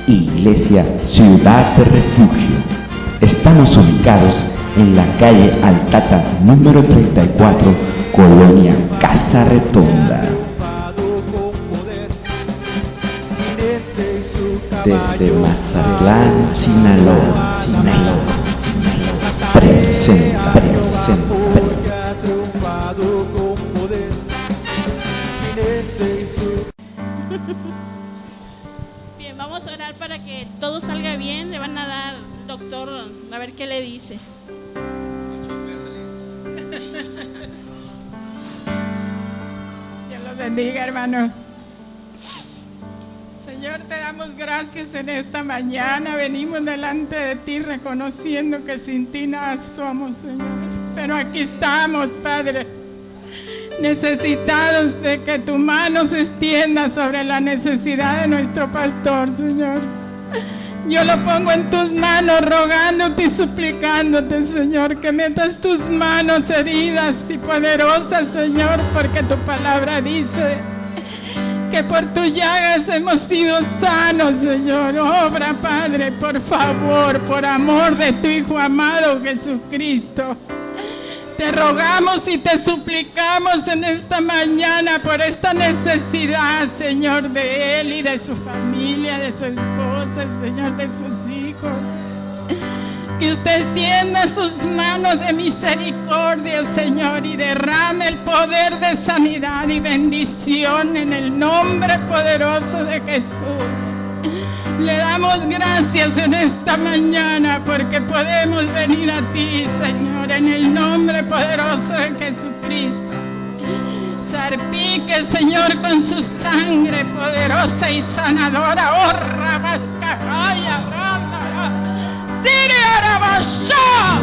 Iglesia Ciudad de Refugio. Estamos ubicados en la calle Altata número 34, Colonia Casa Redonda. Desde Mazatlán, Sinaloa, México, presenta. Bien, vamos a orar para que todo salga bien. Le van a dar, doctor, a ver qué le dice. Dios los bendiga, hermano. Señor, te damos gracias en esta mañana. Venimos delante de ti reconociendo que sin ti nada somos, Señor. Pero aquí estamos, Padre, necesitados de que tu mano se extienda sobre la necesidad de nuestro pastor, Señor. Yo lo pongo en tus manos, rogándote y suplicándote, Señor, que metas tus manos heridas y poderosas, Señor, porque tu palabra dice que por tus llagas hemos sido sanos, Señor. Obra, Padre, por favor, por amor de tu Hijo amado Jesucristo. Te rogamos y te suplicamos en esta mañana por esta necesidad, Señor, de él y de su familia, de su esposa, Señor, de sus hijos. Que usted extienda sus manos de misericordia, Señor, y derrame el poder de sanidad y bendición en el nombre poderoso de Jesús. Le damos gracias en esta mañana porque podemos venir a ti, Señor, en el nombre poderoso de Jesucristo. Salpique, Señor, con su sangre poderosa y sanadora. Oh, Rabascajaya, Siria, Rabasha,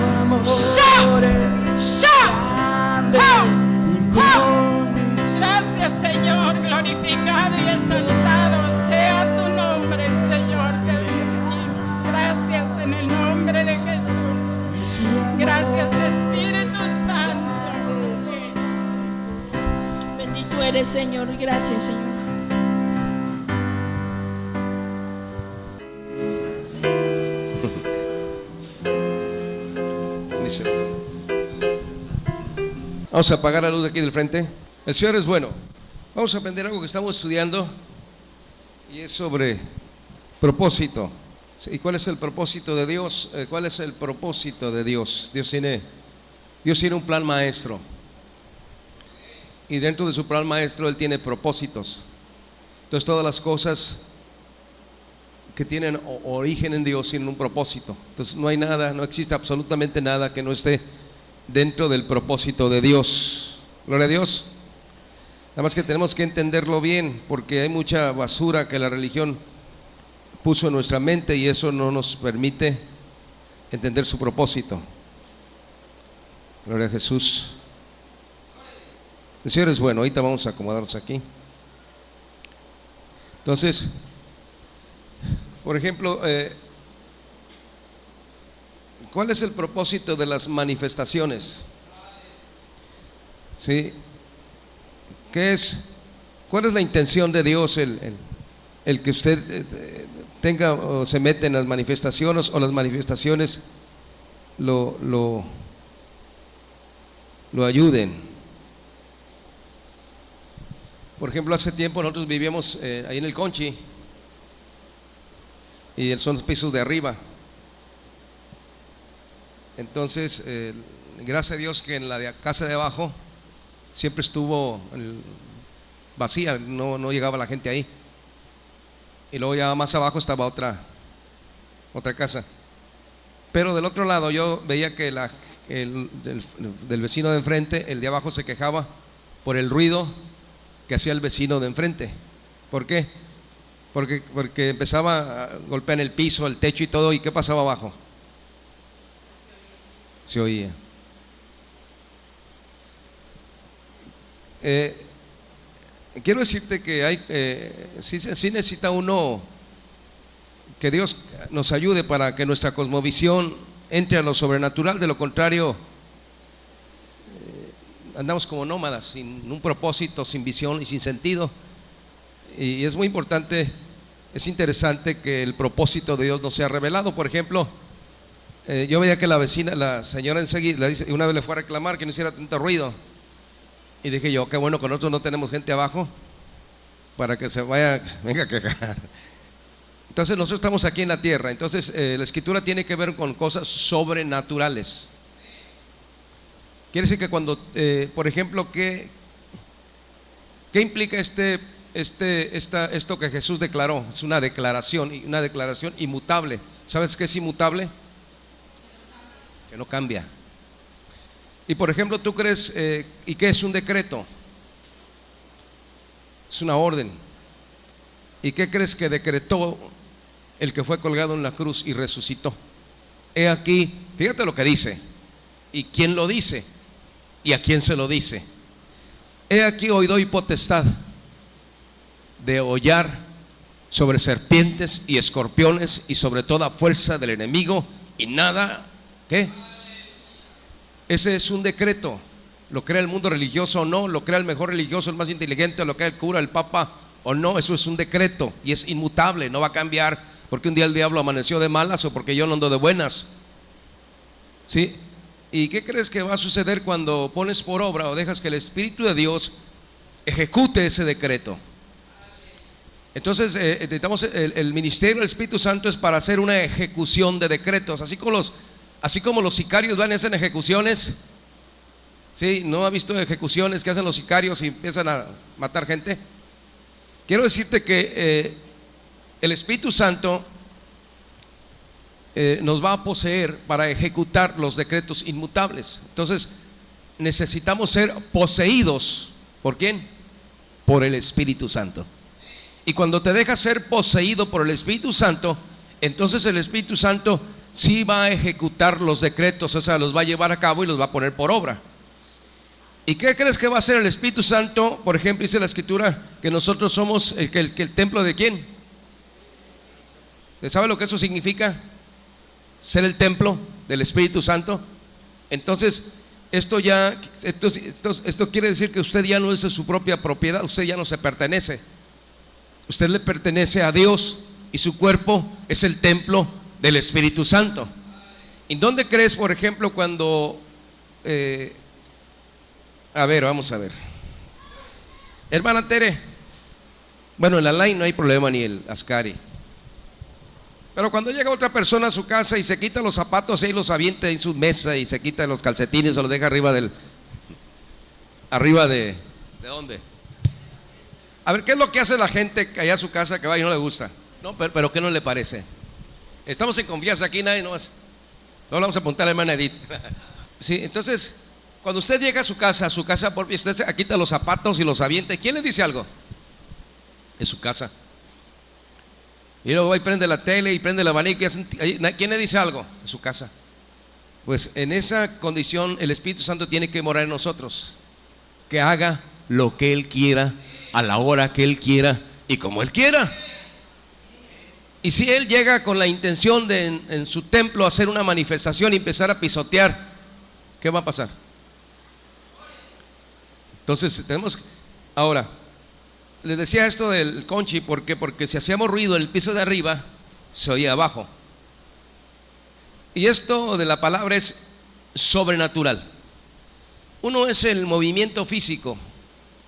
Gracias, Señor, glorificado y exaltado sea tu nombre, Señor, te bendecimos. Gracias en el nombre de Jesús. Gracias, Espíritu Santo. Bendito eres, Señor. Gracias, Señor. Vamos a apagar la luz de aquí del frente. El Señor es bueno. Vamos a aprender algo que estamos estudiando y es sobre propósito. ¿Y cuál es el propósito de Dios? ¿Cuál es el propósito de Dios? Dios tiene un plan maestro y dentro de su plan maestro Él tiene propósitos. Entonces todas las cosas que tienen origen en Dios tienen un propósito. Entonces no hay nada, no existe absolutamente nada que no esté dentro del propósito de Dios. Gloria a Dios. Nada más que tenemos que entenderlo bien, porque hay mucha basura que la religión puso en nuestra mente y eso no nos permite entender su propósito. Gloria a Jesús. El Señor es bueno. Ahorita vamos a acomodarnos aquí. Entonces, por ejemplo, ¿cuál es el propósito de las manifestaciones? ¿Sí? ¿Cuál es la intención de Dios el que usted tenga o se mete en las manifestaciones o las manifestaciones lo ayuden? Por ejemplo, hace tiempo nosotros vivíamos ahí en el Conchi y son los pisos de arriba. Entonces, gracias a Dios que en la casa de abajo siempre estuvo vacía, no llegaba la gente ahí. Y luego ya más abajo estaba otra casa. Pero del otro lado yo veía que del vecino de enfrente, el de abajo se quejaba por el ruido que hacía el vecino de enfrente. ¿Por qué? Porque empezaba a golpear el piso, el techo y todo. ¿Y qué pasaba abajo? Se oía. Quiero decirte que sí necesita uno que Dios nos ayude para que nuestra cosmovisión entre a lo sobrenatural. De lo contrario, andamos como nómadas, sin un propósito, sin visión y sin sentido. Y es muy importante es interesante que el propósito de Dios no sea revelado. Por ejemplo, yo veía que la vecina, la señora enseguida, una vez le fue a reclamar que no hiciera tanto ruido. Y dije yo, qué bueno que nosotros no tenemos gente abajo para que se venga a quejar. Entonces nosotros estamos aquí en la tierra. Entonces la escritura tiene que ver con cosas sobrenaturales. Quiere decir que cuando, por ejemplo, ¿qué implica esto que Jesús declaró? Es una declaración inmutable. ¿Sabes qué es inmutable? Que no cambia. Y por ejemplo, tú crees, ¿y qué es un decreto? Es una orden. ¿Y qué crees que decretó el que fue colgado en la cruz y resucitó? He aquí, fíjate lo que dice. ¿Y quién lo dice? ¿Y a quién se lo dice? He aquí hoy doy potestad de hollar sobre serpientes y escorpiones y sobre toda fuerza del enemigo, y nada, ¿qué? Ese es un decreto. Lo crea el mundo religioso o no, lo crea el mejor religioso, el más inteligente, lo crea el cura, el papa o no, eso es un decreto y es inmutable, no va a cambiar porque un día el diablo amaneció de malas o porque yo no ando de buenas. ¿Sí? ¿Y qué crees que va a suceder cuando pones por obra o dejas que el Espíritu de Dios ejecute ese decreto? Entonces necesitamos el ministerio del Espíritu Santo es para hacer una ejecución de decretos, así como los sicarios van y hacen ejecuciones. ¿Sí? ¿No ha visto ejecuciones que hacen los sicarios y empiezan a matar gente? Quiero decirte que el Espíritu Santo nos va a poseer para ejecutar los decretos inmutables. Entonces necesitamos ser poseídos. ¿Por quién? Por el Espíritu Santo. Y cuando te dejas ser poseído por el Espíritu Santo, entonces el Espíritu Santo sí va a ejecutar los decretos, o sea, los va a llevar a cabo y los va a poner por obra. ¿Y qué crees que va a hacer el Espíritu Santo? Por ejemplo, dice la Escritura que nosotros somos el templo de ¿quién? ¿Sabe lo que eso significa? Ser el templo del Espíritu Santo. Entonces, esto quiere decir que usted ya no es de su propia propiedad, usted ya no se pertenece. Usted le pertenece a Dios y su cuerpo es el templo del Espíritu Santo. ¿Y dónde crees, por ejemplo, cuando vamos a ver, hermana Tere, bueno, en la line no hay problema ni el Ascari, pero cuando llega otra persona a su casa y se quita los zapatos y los avienta en su mesa y se quita los calcetines o los deja arriba de ¿dónde? A ver, ¿qué es lo que hace la gente allá a su casa que va y no le gusta? No, pero ¿qué no le parece? Estamos en confianza aquí, nadie no lo vamos a apuntar a la hermana Edith. Sí, entonces, cuando usted llega a su casa propia, usted se quita los zapatos y los avienta. ¿Quién le dice algo? Es su casa. Y luego va y prende la tele y prende el abanico. ¿Quién le dice algo? Es su casa. Pues en esa condición el Espíritu Santo tiene que morar en nosotros. Que haga lo que Él quiera, a la hora que Él quiera y como Él quiera. Y si Él llega con la intención de en su templo hacer una manifestación y empezar a pisotear, ¿qué va a pasar? Entonces ahora, les decía esto del conchi porque si hacíamos ruido en el piso de arriba, se oía abajo. Y esto de la palabra es sobrenatural. Uno es el movimiento físico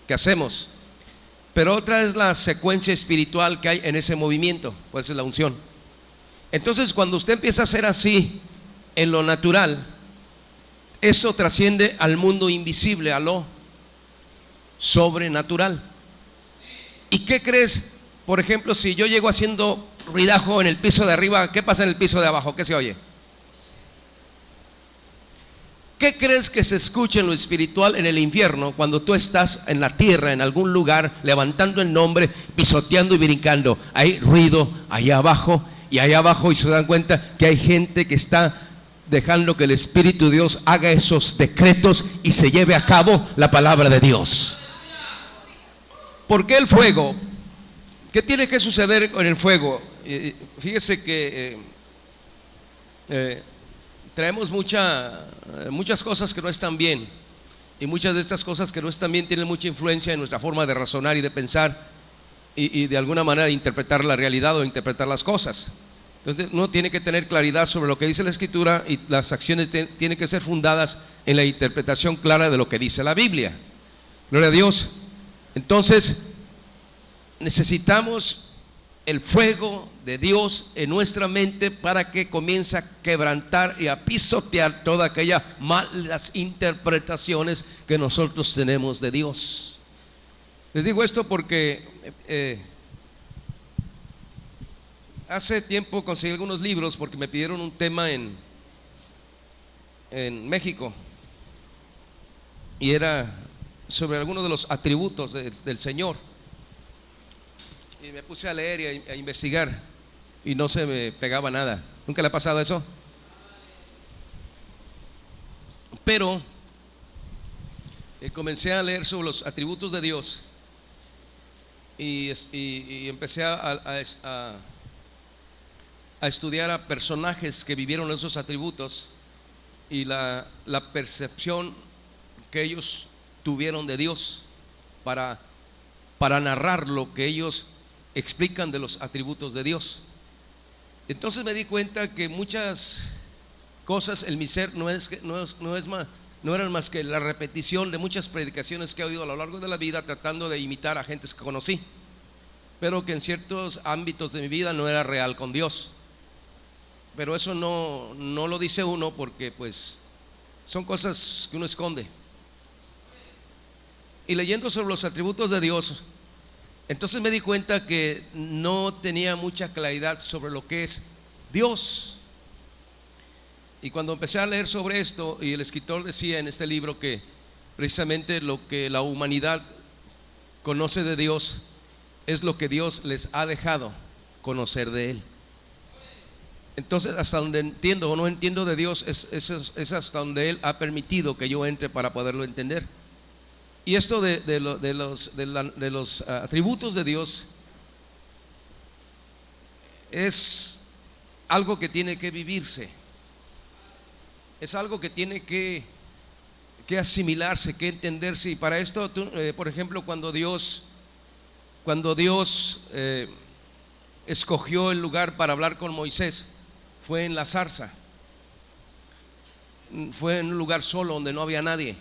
que hacemos, pero otra es la secuencia espiritual que hay en ese movimiento, pues es la unción. Entonces cuando usted empieza a hacer así en lo natural, eso trasciende al mundo invisible, a lo sobrenatural. ¿Y qué crees? Por ejemplo, si yo llego haciendo ruidajo en el piso de arriba, ¿qué pasa en el piso de abajo? ¿Qué se oye? ¿Qué crees que se escucha en lo espiritual en el infierno cuando tú estás en la tierra, en algún lugar, levantando el nombre, pisoteando y brincando? Hay ruido allá abajo, y allá abajo, y se dan cuenta que hay gente que está dejando que el Espíritu de Dios haga esos decretos y se lleve a cabo la palabra de Dios. ¿Por qué el fuego? ¿Qué tiene que suceder con el fuego? Fíjese que traemos muchas cosas que no están bien, y muchas de estas cosas que no están bien tienen mucha influencia en nuestra forma de razonar y de pensar, y de alguna manera interpretar la realidad o interpretar las cosas. Entonces uno tiene que tener claridad sobre lo que dice la Escritura, y las acciones tienen que ser fundadas en la interpretación clara de lo que dice la Biblia. Gloria a Dios. Entonces necesitamos el fuego de Dios en nuestra mente para que comience a quebrantar y a pisotear todas aquellas malas interpretaciones que nosotros tenemos de Dios. Les digo esto porque hace tiempo conseguí algunos libros porque me pidieron un tema en México, y era sobre algunos de los atributos del Señor. Y me puse a leer y a investigar, y no se me pegaba nada. ¿Nunca le ha pasado eso? Pero comencé a leer sobre los atributos de Dios, y empecé a estudiar a personajes que vivieron esos atributos y la percepción que ellos tuvieron de Dios para narrar lo que ellos explican de los atributos de Dios. Entonces me di cuenta que muchas cosas en mi ser no eran más que la repetición de muchas predicaciones que he oído a lo largo de la vida, tratando de imitar a gentes que conocí, pero que en ciertos ámbitos de mi vida no era real con Dios. Pero eso no lo dice uno, porque pues son cosas que uno esconde. Y leyendo sobre los atributos de Dios, entonces me di cuenta que no tenía mucha claridad sobre lo que es Dios. Y cuando empecé a leer sobre esto, y el escritor decía en este libro que precisamente lo que la humanidad conoce de Dios es lo que Dios les ha dejado conocer de Él. Entonces, hasta donde entiendo o no entiendo de Dios es hasta donde Él ha permitido que yo entre para poderlo entender. Y esto de los atributos de Dios es algo que tiene que vivirse, es algo que tiene que asimilarse, que entenderse. Y para esto, por ejemplo, cuando Dios escogió el lugar para hablar con Moisés, fue en la zarza, fue en un lugar solo donde no había nadie.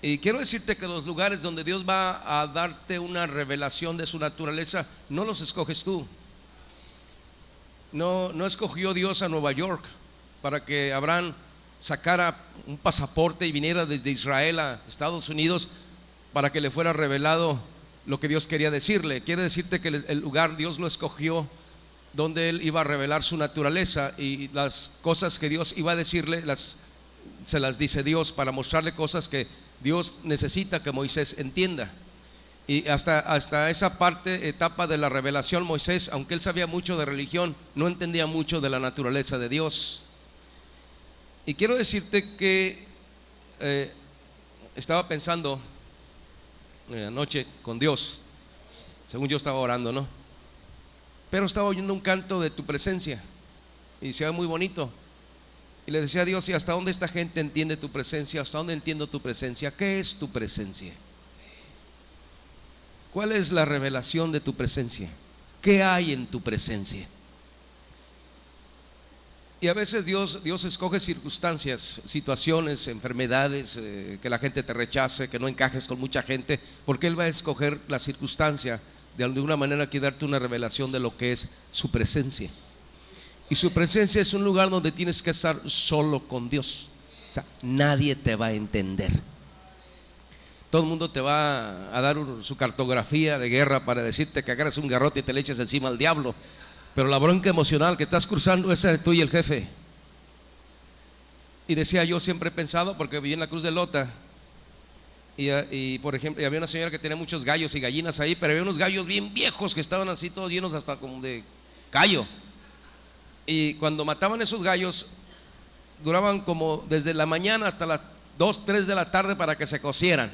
Y quiero decirte que los lugares donde Dios va a darte una revelación de su naturaleza, no los escoges tú. No escogió Dios a Nueva York para que Abraham sacara un pasaporte y viniera desde Israel a Estados Unidos para que le fuera revelado lo que Dios quería decirle. Quiere decirte que el lugar Dios lo escogió donde Él iba a revelar su naturaleza, y las cosas que Dios iba a decirle se las dice Dios para mostrarle cosas que Dios necesita que Moisés entienda. Y hasta esa etapa de la revelación, Moisés, aunque él sabía mucho de religión, no entendía mucho de la naturaleza de Dios. Y quiero decirte que estaba pensando anoche con Dios, según yo estaba orando, ¿no? Pero estaba oyendo un canto de tu presencia y se ve muy bonito. Y le decía a Dios: ¿y hasta dónde esta gente entiende tu presencia? ¿Hasta dónde entiendo tu presencia? ¿Qué es tu presencia? ¿Cuál es la revelación de tu presencia? ¿Qué hay en tu presencia? Y a veces Dios escoge circunstancias, situaciones, enfermedades, que la gente te rechace, que no encajes con mucha gente, porque Él va a escoger la circunstancia de alguna manera que darte una revelación de lo que es su presencia. Y su presencia es un lugar donde tienes que estar solo con Dios. O sea, nadie te va a entender. Todo el mundo te va a dar su cartografía de guerra para decirte que agarres un garrote y te le eches encima al diablo. Pero la bronca emocional que estás cruzando, esa es tú y el jefe. Y decía, yo siempre he pensado, porque viví en la Cruz de Lota, y por ejemplo, y había una señora que tenía muchos gallos y gallinas ahí, pero había unos gallos bien viejos que estaban así todos llenos hasta como de callo. Y cuando mataban esos gallos, duraban como desde la mañana hasta las 2, 3 de la tarde para que se cocieran.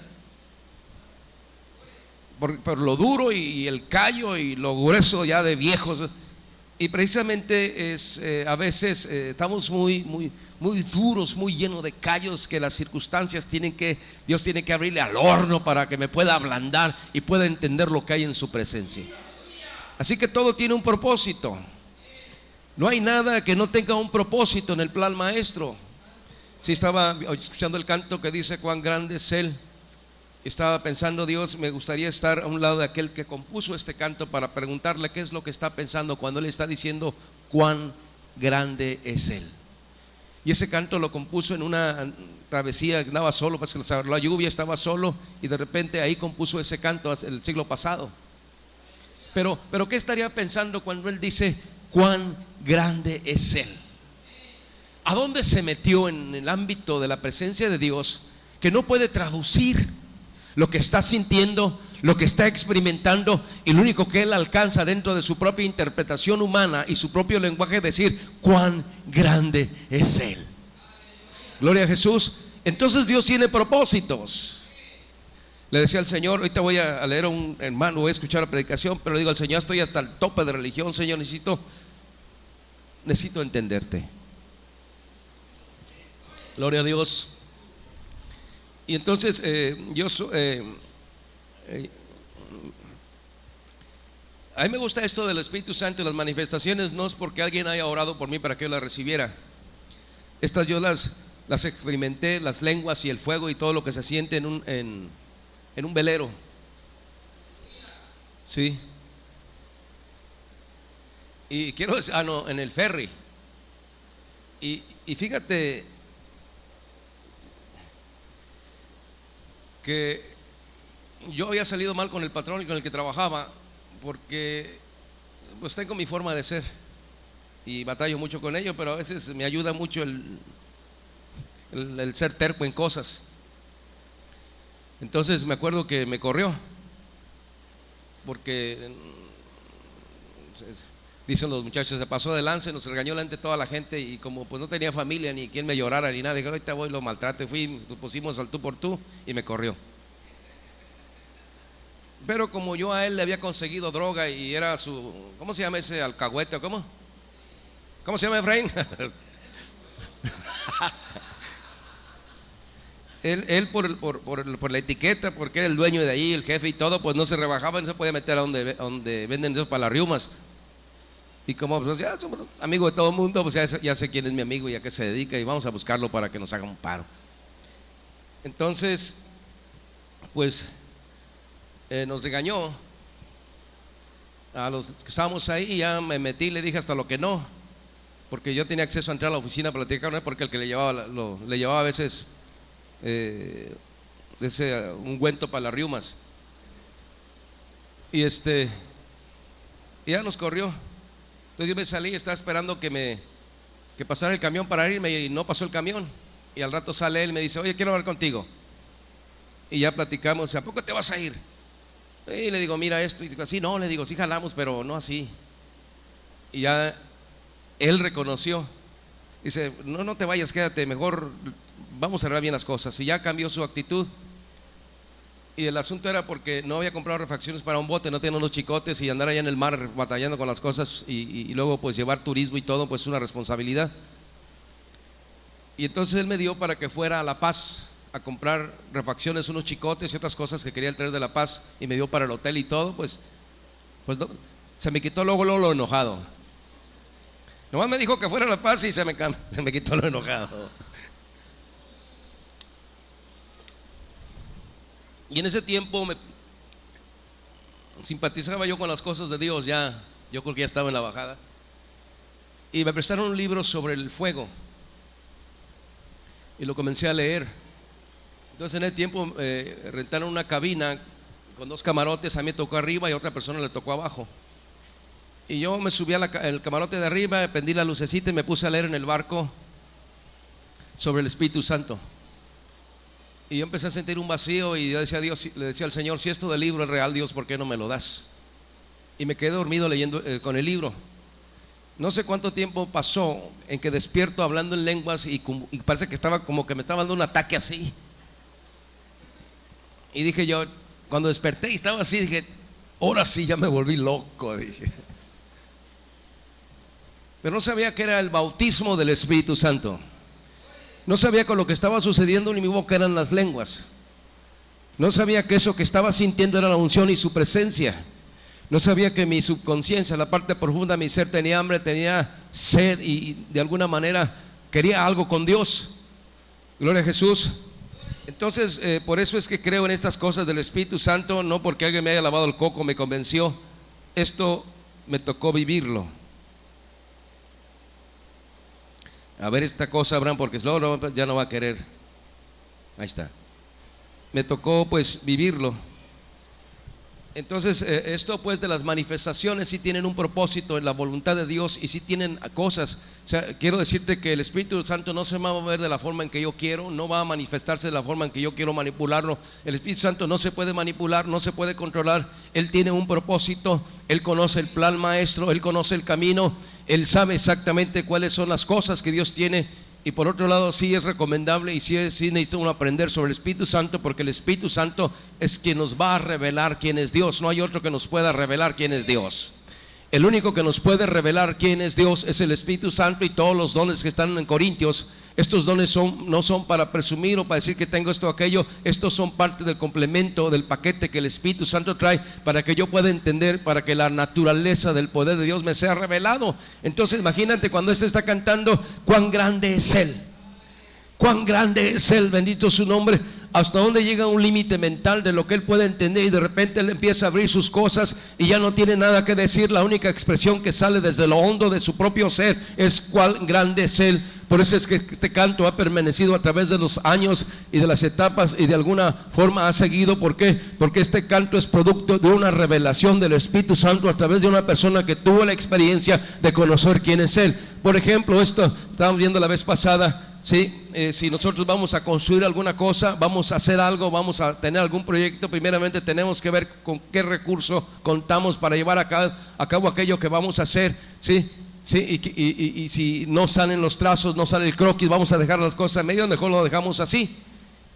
Por lo duro y el callo y lo grueso ya de viejos. Y precisamente a veces estamos muy duros, muy llenos de callos, que las circunstancias Dios tiene que abrirle al horno para que me pueda ablandar y pueda entender lo que hay en su presencia. Así que todo tiene un propósito. No hay nada que no tenga un propósito en el plan maestro. Sí, estaba escuchando el canto que dice cuán grande es Él. Estaba pensando, Dios, me gustaría estar a un lado de aquel que compuso este canto para preguntarle qué es lo que está pensando cuando Él está diciendo cuán grande es Él. Y ese canto lo compuso en una travesía, andaba solo, pues la lluvia, estaba solo, y de repente ahí compuso ese canto el siglo pasado. Pero ¿qué estaría pensando cuando Él dice cuán grande es Él? ¿A dónde se metió en el ámbito de la presencia de Dios que no puede traducir lo que está sintiendo, lo que está experimentando, y lo único que Él alcanza dentro de su propia interpretación humana y su propio lenguaje es decir cuán grande es Él? Gloria a Jesús. Entonces Dios tiene propósitos. Le decía al Señor, ahorita voy a leer a un hermano, voy a escuchar la predicación, pero le digo al Señor, estoy hasta el tope de religión, Señor, necesito entenderte. Gloria a Dios. Y entonces a mí me gusta esto del Espíritu Santo y las manifestaciones. No es porque alguien haya orado por mí para que yo las recibiera. Estas yo las experimenté, las lenguas y el fuego y todo lo que se siente en un velero. Sí. Y quiero decir, en el ferry. Y fíjate que yo había salido mal con el patrón con el que trabajaba, porque pues tengo mi forma de ser y batallo mucho con ello, pero a veces me ayuda mucho el ser terco en cosas. Entonces me acuerdo que me corrió porque dicen los muchachos, se pasó de lance, nos regañó delante de toda la gente, y como pues no tenía familia ni quien me llorara ni nada, dije, ahorita voy y lo maltrato. Fui, pusimos al tú por tú y me corrió. Pero como yo a él le había conseguido droga y era su, ¿cómo se llama ese alcahuete o cómo? ¿Cómo se llama, Efraín? Él por la etiqueta, porque era el dueño de ahí, el jefe y todo, pues no se rebajaba, no se podía meter a donde venden esos para las riumas. Y como pues ya somos amigos de todo el mundo, pues ya sé quién es mi amigo y a qué se dedica, y vamos a buscarlo para que nos haga un paro. Entonces, pues nos regañó a los que estábamos ahí, y ya me metí, le dije hasta lo que no, porque yo tenía acceso a entrar a la oficina a platicar con él, porque el que le llevaba a veces ese ungüento para las riumas. Y ya nos corrió. Entonces yo me salí, estaba esperando que pasara el camión para irme, y no pasó el camión. Y al rato sale él y me dice, oye, quiero hablar contigo. Y ya platicamos, ¿a poco te vas a ir? Y le digo, mira esto. Y digo, así no, le digo, sí jalamos, pero no así. Y ya él reconoció. Dice, no te vayas, quédate, mejor vamos a arreglar bien las cosas. Y ya cambió su actitud. Y el asunto era porque no había comprado refacciones para un bote, no tenía unos chicotes, y andar allá en el mar batallando con las cosas, y luego pues llevar turismo y todo, pues es una responsabilidad. Y entonces él me dio para que fuera a La Paz a comprar refacciones, unos chicotes y otras cosas que quería traer de La Paz, y me dio para el hotel y todo. Pues no, se me quitó luego lo enojado. Nomás me dijo que fuera a La Paz y se me quitó lo enojado. Y en ese tiempo simpatizaba yo con las cosas de Dios, yo creo que ya estaba en la bajada, y me prestaron un libro sobre el fuego, y lo comencé a leer. Entonces en ese tiempo rentaron una cabina con 2 camarotes, a mí me tocó arriba y a otra persona le tocó abajo, y yo me subí al camarote de arriba, prendí la lucecita y me puse a leer en el barco sobre el Espíritu Santo. Y yo empecé a sentir un vacío, y yo decía a Dios, le decía al Señor, si esto del libro es real, Dios, ¿por qué no me lo das? Y me quedé dormido leyendo con el libro. No sé cuánto tiempo pasó en que despierto hablando en lenguas, y parece que estaba como que me estaba dando un ataque así. Y dije yo, cuando desperté y estaba así, dije, ahora sí ya me volví loco, dije. pero no sabía que era el bautismo del Espíritu Santo. No sabía con lo que estaba sucediendo en mi boca eran las lenguas. No sabía que eso que estaba sintiendo era la unción y su presencia. No sabía que mi subconsciencia, la parte profunda de mi ser, tenía hambre, tenía sed y de alguna manera quería algo con Dios. Gloria a Jesús. Entonces, por eso es que creo en estas cosas del Espíritu Santo, no porque alguien me haya lavado el coco, me convenció. Esto me tocó vivirlo. A ver esta cosa, Abraham, porque luego ya no va a querer. Ahí está. Me tocó pues vivirlo. Entonces, esto pues de las manifestaciones sí tienen un propósito en la voluntad de Dios y sí tienen cosas. O sea, quiero decirte que el Espíritu Santo no se va a mover de la forma en que yo quiero, no va a manifestarse de la forma en que yo quiero manipularlo. El Espíritu Santo no se puede manipular, no se puede controlar. Él tiene un propósito, Él conoce el plan maestro, Él conoce el camino, Él sabe exactamente cuáles son las cosas que Dios tiene. Y por otro lado, sí es recomendable y sí necesita uno aprender sobre el Espíritu Santo, porque el Espíritu Santo es quien nos va a revelar quién es Dios. No hay otro que nos pueda revelar quién es Dios. El único que nos puede revelar quién es Dios es el Espíritu Santo, y todos los dones que están en Corintios, estos dones no son para presumir o para decir que tengo esto o aquello. Estos son parte del complemento, del paquete que el Espíritu Santo trae para que yo pueda entender, para que la naturaleza del poder de Dios me sea revelado. Entonces imagínate cuando este está cantando, cuán grande es Él. Cuán grande es Él, bendito su nombre. Hasta donde llega un límite mental de lo que Él puede entender, y de repente Él empieza a abrir sus cosas y ya no tiene nada que decir. La única expresión que sale desde lo hondo de su propio ser es cuán grande es Él. Por eso es que este canto ha permanecido a través de los años y de las etapas, y de alguna forma ha seguido. ¿Por qué? Porque este canto es producto de una revelación del Espíritu Santo a través de una persona que tuvo la experiencia de conocer quién es Él. Por ejemplo, esto estábamos viendo la vez pasada. Sí, si nosotros vamos a construir alguna cosa, vamos a hacer algo, vamos a tener algún proyecto, primeramente tenemos que ver con qué recurso contamos para llevar a cabo aquello que vamos a hacer. Sí, y si no salen los trazos, no sale el croquis, vamos a dejar las cosas a medias, mejor lo dejamos así.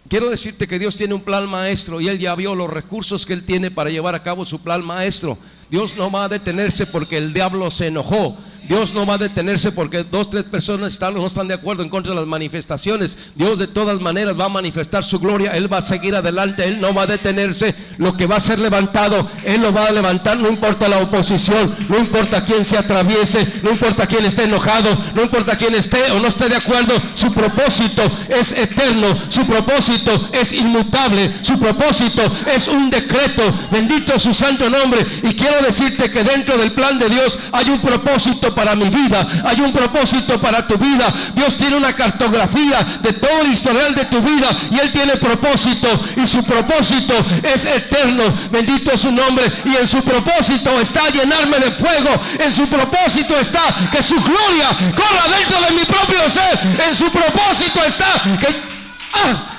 Quiero decirte que Dios tiene un plan maestro y Él ya vio los recursos que Él tiene para llevar a cabo su plan maestro. Dios no va a detenerse porque el diablo se enojó. Dios no va a detenerse porque 2 o 3 personas no están de acuerdo en contra de las manifestaciones. Dios de todas maneras va a manifestar su gloria. Él va a seguir adelante, Él no va a detenerse. Lo que va a ser levantado, Él lo va a levantar. No importa la oposición, no importa quién se atraviese, no importa quién esté enojado, no importa quién esté o no esté de acuerdo. Su propósito es eterno, su propósito es inmutable, su propósito es un decreto. Bendito su santo nombre. Y quiero decirte que dentro del plan de Dios hay un propósito para mi vida, hay un propósito para tu vida. Dios tiene una cartografía de todo el historial de tu vida, y Él tiene propósito, y su propósito es eterno. Bendito su nombre. Y en su propósito está llenarme de fuego. En su propósito está que su gloria corra dentro de mi propio ser. En su propósito está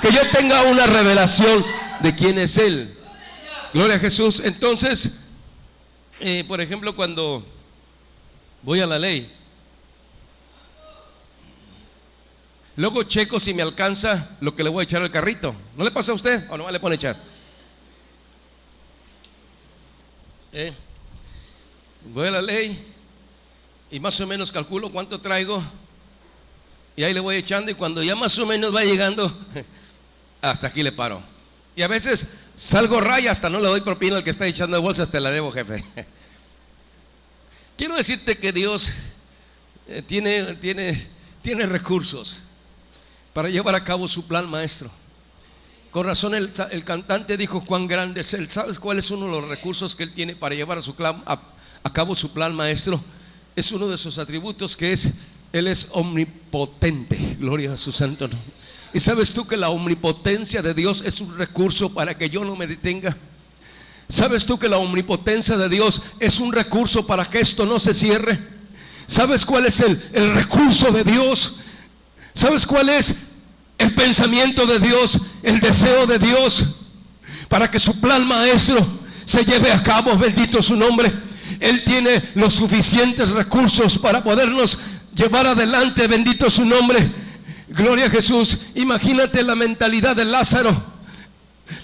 que yo tenga una revelación de quién es Él. Gloria a Jesús. Entonces, por ejemplo, cuando voy a la ley, luego checo si me alcanza lo que le voy a echar al carrito. ¿No le pasa a usted? ¿O no le pone a echar? Voy a la ley y más o menos calculo cuánto traigo, y ahí le voy echando, y cuando ya más o menos va llegando, hasta aquí le paro. Y a veces salgo raya, hasta no le doy propina al que está echando de bolsas, te la debo, jefe. Quiero decirte que Dios tiene recursos para llevar a cabo su plan maestro. Con razón el cantante dijo cuán grande es Él. ¿Sabes cuál es uno de los recursos que Él tiene para llevar a cabo su plan maestro? Es uno de sus atributos, que es Él es omnipotente. Gloria a su santo nombre. ¿Y sabes tú que la omnipotencia de Dios es un recurso para que yo no me detenga? ¿Sabes tú que la omnipotencia de Dios es un recurso para que esto no se cierre? ¿Sabes cuál es el recurso de Dios? ¿Sabes cuál es el pensamiento de Dios, el deseo de Dios para que su plan maestro se lleve a cabo? Bendito su nombre. Él tiene los suficientes recursos para podernos llevar adelante. Bendito su nombre. Gloria a Jesús. Imagínate la mentalidad de Lázaro.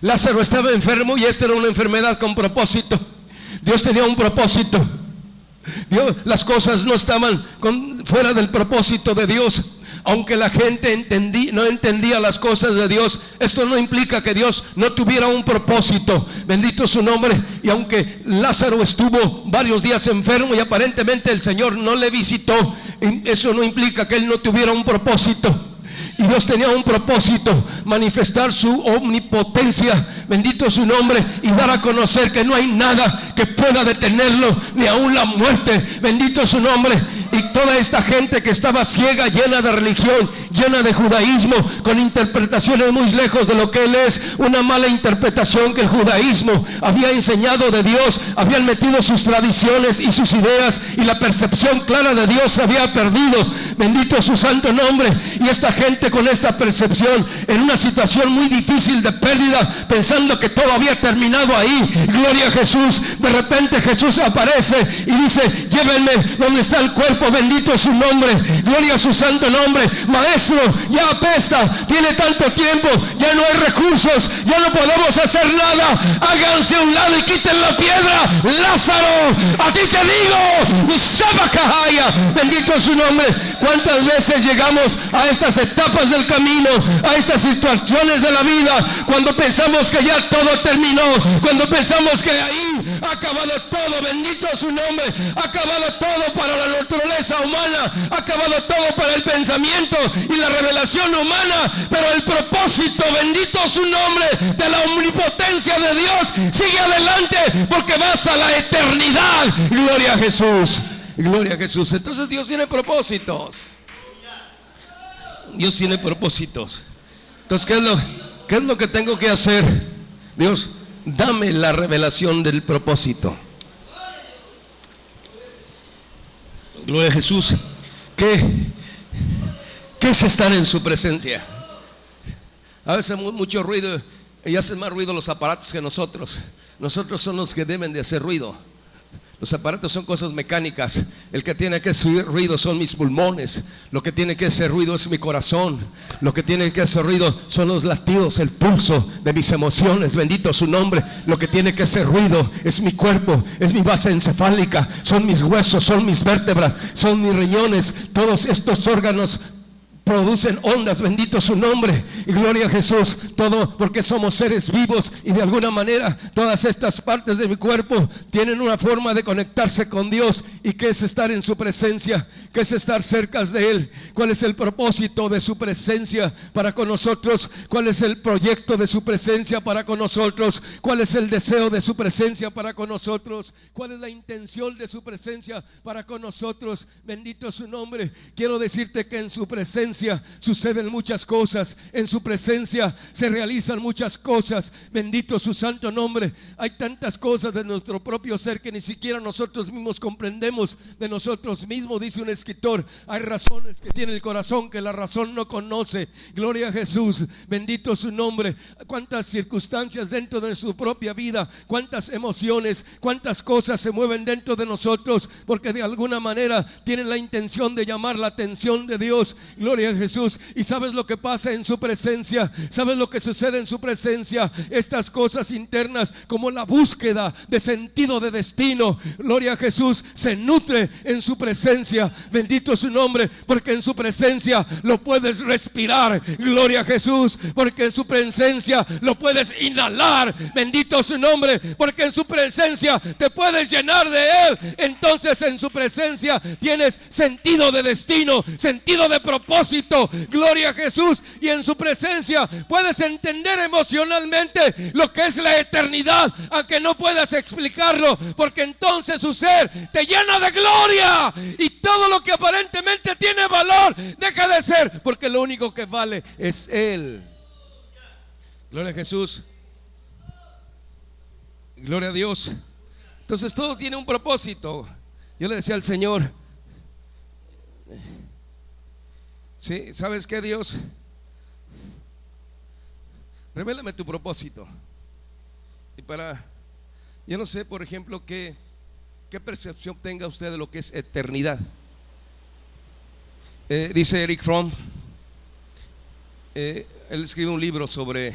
Lázaro estaba enfermo, y esta era una enfermedad con propósito. Dios tenía un propósito. Las cosas no estaban fuera del propósito de Dios. Aunque la gente no entendía las cosas de Dios, esto no implica que Dios no tuviera un propósito. Bendito su nombre. Y aunque Lázaro estuvo varios días enfermo y aparentemente el Señor no le visitó, eso no implica que él no tuviera un propósito. Y Dios tenía un propósito: manifestar su omnipotencia, bendito su nombre, y dar a conocer que no hay nada que pueda detenerlo, ni aún la muerte, bendito su nombre. Y toda esta gente que estaba ciega, llena de religión, llena de judaísmo, con interpretaciones muy lejos de lo que él es, una mala interpretación que el judaísmo había enseñado de Dios, habían metido sus tradiciones y sus ideas, y la percepción clara de Dios se había perdido, bendito su santo nombre. Y esta gente con esta percepción, en una situación muy difícil de pérdida, pensando que todo había terminado ahí, gloria a Jesús, de repente Jesús aparece y dice: llévenme donde está el cuerpo, bendito su nombre, gloria a su santo nombre. Maestro, ya apesta, tiene tanto tiempo, ya no hay recursos, ya no podemos hacer nada, háganse a un lado y quiten la piedra. Lázaro, a ti te digo, Sabacahaya, bendito su nombre. ¿Cuántas veces llegamos a estas etapas del camino, a estas situaciones de la vida, cuando pensamos que ya todo terminó, cuando pensamos que ahí ha acabado todo, bendito su nombre, ha acabado todo para la naturaleza humana, ha acabado todo para el pensamiento y la revelación humana, pero el propósito, bendito su nombre, de la omnipotencia de Dios sigue adelante, porque va hasta la eternidad. Gloria a Jesús, gloria a Jesús. Entonces Dios tiene propósitos. Dios tiene propósitos. Entonces, ¿qué es lo que tengo que hacer? Dios, dame la revelación del propósito. Gloria a Jesús. ¿Qué es estar en su presencia? A veces mucho ruido, y hacen más ruido los aparatos que nosotros. Nosotros son los que deben de hacer ruido. Los aparatos son cosas mecánicas. El que tiene que hacer ruido son mis pulmones. Lo que tiene que hacer ruido es mi corazón. Lo que tiene que hacer ruido son los latidos, el pulso de mis emociones. Bendito su nombre. Lo que tiene que hacer ruido es mi cuerpo, es mi base encefálica, son mis huesos, son mis vértebras, son mis riñones. Todos estos órganos producen ondas, bendito su nombre, y gloria a Jesús. Todo porque somos seres vivos, y de alguna manera todas estas partes de mi cuerpo tienen una forma de conectarse con Dios. ¿Y qué es estar en su presencia? ¿Qué es estar cerca de Él? ¿Cuál es el propósito de su presencia para con nosotros? ¿Cuál es el proyecto de su presencia para con nosotros? ¿Cuál es el deseo de su presencia para con nosotros? ¿Cuál es la intención de su presencia para con nosotros? Bendito su nombre. Quiero decirte que en su presencia suceden muchas cosas, en su presencia se realizan muchas cosas, bendito su santo nombre. Hay tantas cosas de nuestro propio ser que ni siquiera nosotros mismos comprendemos de nosotros mismos. Dice un escritor: hay razones que tiene el corazón que la razón no conoce. Gloria a Jesús, bendito su nombre. Cuántas circunstancias dentro de su propia vida, cuántas emociones, cuántas cosas se mueven dentro de nosotros, porque de alguna manera tienen la intención de llamar la atención de Dios. Gloria a Jesús. Y sabes lo que pasa en su presencia, sabes lo que sucede en su presencia, estas cosas internas como la búsqueda de sentido de destino. Gloria a Jesús, se nutre en su presencia, bendito su nombre, porque en su presencia lo puedes respirar. Gloria a Jesús, porque en su presencia lo puedes inhalar, bendito su nombre, porque en su presencia te puedes llenar de Él. Entonces en su presencia tienes sentido de destino, sentido de propósito. Gloria a Jesús. Y en su presencia puedes entender emocionalmente lo que es la eternidad, aunque no puedas explicarlo, porque entonces su ser te llena de gloria, y todo lo que aparentemente tiene valor deja de ser, porque lo único que vale es Él. Gloria a Jesús, gloria a Dios. Entonces todo tiene un propósito. Yo le decía al Señor: sí, ¿sabes qué, Dios? Revélame tu propósito. Y yo no sé, por ejemplo, qué percepción tenga usted de lo que es eternidad. Dice Eric Fromm, él escribe un libro sobre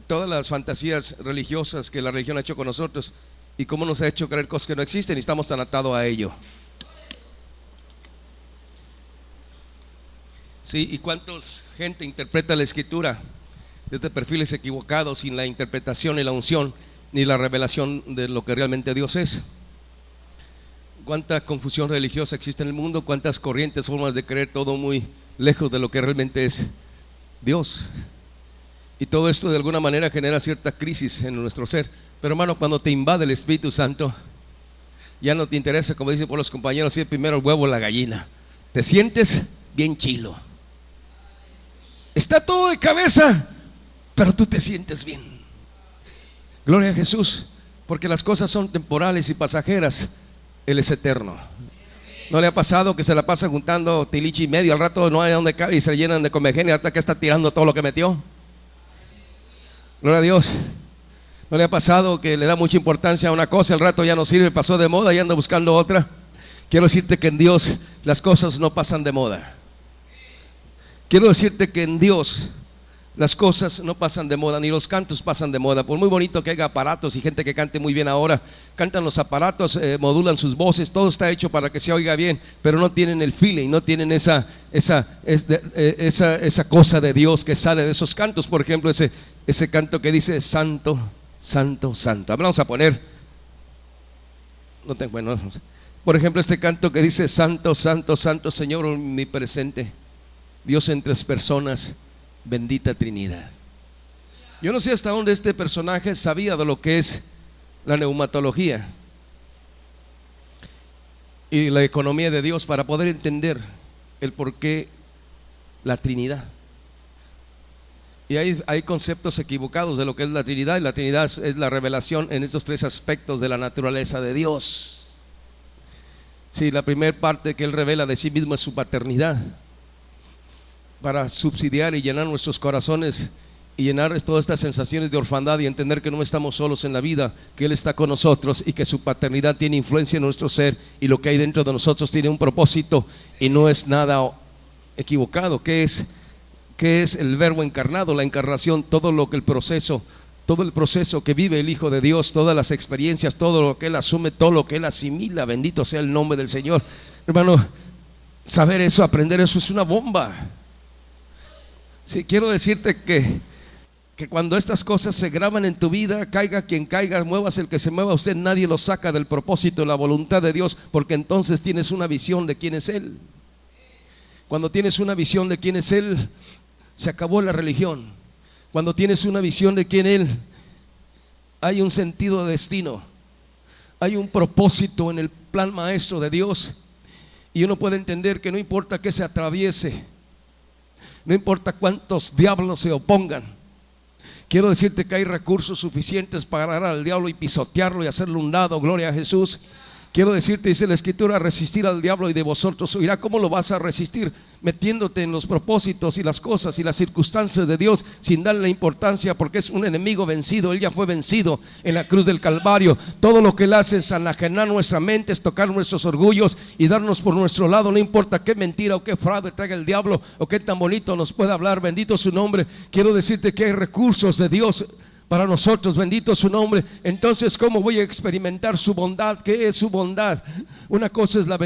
todas las fantasías religiosas que la religión ha hecho con nosotros, y cómo nos ha hecho creer cosas que no existen y estamos tan atados a ello. Sí, y cuántos gente interpreta la Escritura desde perfiles equivocados, sin la interpretación y la unción ni la revelación de lo que realmente Dios es. Cuánta confusión religiosa existe en el mundo, cuántas corrientes, formas de creer, todo muy lejos de lo que realmente es Dios. Y todo esto de alguna manera genera cierta crisis en nuestro ser. Pero hermano, cuando te invade el Espíritu Santo, ya no te interesa, como dicen por los compañeros, si es primero el huevo o la gallina. Te sientes bien chilo. Está todo de cabeza, pero tú te sientes bien. Gloria a Jesús, porque las cosas son temporales y pasajeras. Él es eterno. ¿No le ha pasado que se la pasa juntando tilichi y medio? Al rato no hay donde cabe y se llenan de comegenia hasta que está tirando todo lo que metió. Gloria a Dios. ¿No le ha pasado que le da mucha importancia a una cosa, al rato ya no sirve, pasó de moda y anda buscando otra? Quiero decirte que en Dios las cosas no pasan de moda. Quiero decirte que en Dios las cosas no pasan de moda, ni los cantos pasan de moda. Por muy bonito que haya aparatos y gente que cante muy bien ahora, cantan los aparatos, modulan sus voces, todo está hecho para que se oiga bien, pero no tienen el feeling, no tienen esa cosa de Dios que sale de esos cantos. Por ejemplo, ese canto que dice santo, santo, santo. Vamos a poner, por ejemplo, este canto que dice santo, santo, santo, Señor omnipresente, Dios en tres personas, bendita Trinidad. Yo no sé hasta dónde este personaje sabía de lo que es la neumatología y la economía de Dios para poder entender el por qué la Trinidad. Y hay conceptos equivocados de lo que es la Trinidad, y la Trinidad es la revelación en estos tres aspectos de la naturaleza de Dios. Sí, la primera parte que Él revela de sí mismo es su paternidad, para subsidiar y llenar nuestros corazones y llenar todas estas sensaciones de orfandad y entender que no estamos solos en la vida, que Él está con nosotros y que su paternidad tiene influencia en nuestro ser, y lo que hay dentro de nosotros tiene un propósito y no es nada equivocado. ¿Qué es el Verbo encarnado? La encarnación, todo el proceso que vive el Hijo de Dios, todas las experiencias, todo lo que Él asume, todo lo que Él asimila. Bendito sea el nombre del Señor. Hermano, saber eso, aprender eso es una bomba. Sí, quiero decirte que cuando estas cosas se graban en tu vida, caiga quien caiga, muevas el que se mueva, usted nadie lo saca del propósito, de la voluntad de Dios, porque entonces tienes una visión de quién es Él. Cuando tienes una visión de quién es Él, se acabó la religión. Cuando tienes una visión de quién Él, hay un sentido de destino, hay un propósito en el plan maestro de Dios, y uno puede entender que no importa que se atraviese, no importa cuántos diablos se opongan, quiero decirte que hay recursos suficientes para agarrar al diablo y pisotearlo y hacerle un lado. Gloria a Jesús. Quiero decirte, dice la Escritura, resistir al diablo y de vosotros huirá. ¿Cómo lo vas a resistir? Metiéndote en los propósitos y las cosas y las circunstancias de Dios sin darle importancia, porque es un enemigo vencido. Él ya fue vencido en la cruz del Calvario. Todo lo que Él hace es enajenar nuestra mente, es tocar nuestros orgullos y darnos por nuestro lado. No importa qué mentira o qué fraude traiga el diablo o qué tan bonito nos pueda hablar. Bendito su nombre. Quiero decirte que hay recursos de Dios para nosotros, bendito su nombre. Entonces, ¿cómo voy a experimentar su bondad? ¿Qué es su bondad? Una cosa es la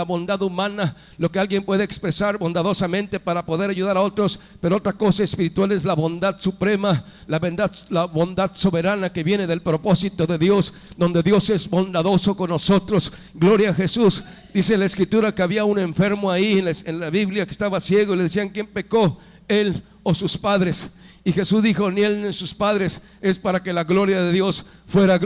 bondad humana, lo que alguien puede expresar bondadosamente para poder ayudar a otros, pero otra cosa espiritual es la bondad suprema, la bondad soberana que viene del propósito de Dios, donde Dios es bondadoso con nosotros. Gloria a Jesús. Dice la Escritura que había un enfermo ahí en la Biblia que estaba ciego y le decían: ¿quién pecó, él o sus padres? Y Jesús dijo: ni él ni sus padres, es para que la gloria de Dios fuera,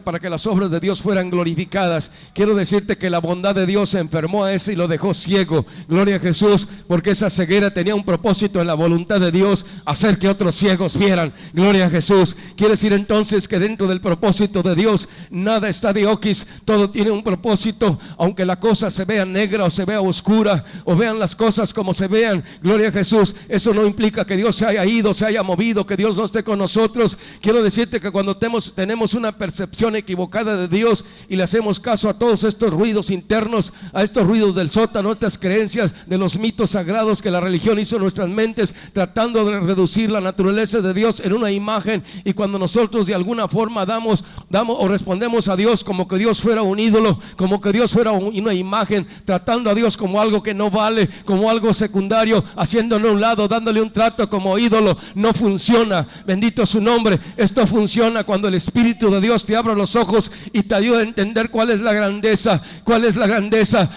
para que las obras de Dios fueran glorificadas. Quiero decirte que la bondad de Dios enfermó a ese y lo dejó ciego. Gloria a Jesús, porque esa ceguera tenía un propósito en la voluntad de Dios, hacer que otros ciegos vieran. Gloria a Jesús. Quiere decir entonces que dentro del propósito de Dios nada está de oquis, todo tiene un propósito, aunque la cosa se vea negra o se vea oscura o vean las cosas como se vean. Gloria a Jesús. Eso no implica que Dios se haya ido, se haya movido, que Dios no esté con nosotros. Quiero decirte que cuando tenemos tenemos una percepción equivocada de Dios y le hacemos caso a todos estos ruidos internos, a estos ruidos del sótano, estas creencias de los mitos sagrados que la religión hizo en nuestras mentes, tratando de reducir la naturaleza de Dios en una imagen. Y cuando nosotros de alguna forma damos o respondemos a Dios como que Dios fuera un ídolo, como que Dios fuera una imagen, tratando a Dios como algo que no vale, como algo secundario, haciéndolo a un lado, dándole un trato como ídolo, no funciona. Bendito su nombre. Esto funciona cuando el Espíritu de Dios te abre los ojos y te ayuda a entender cuál es la grandeza,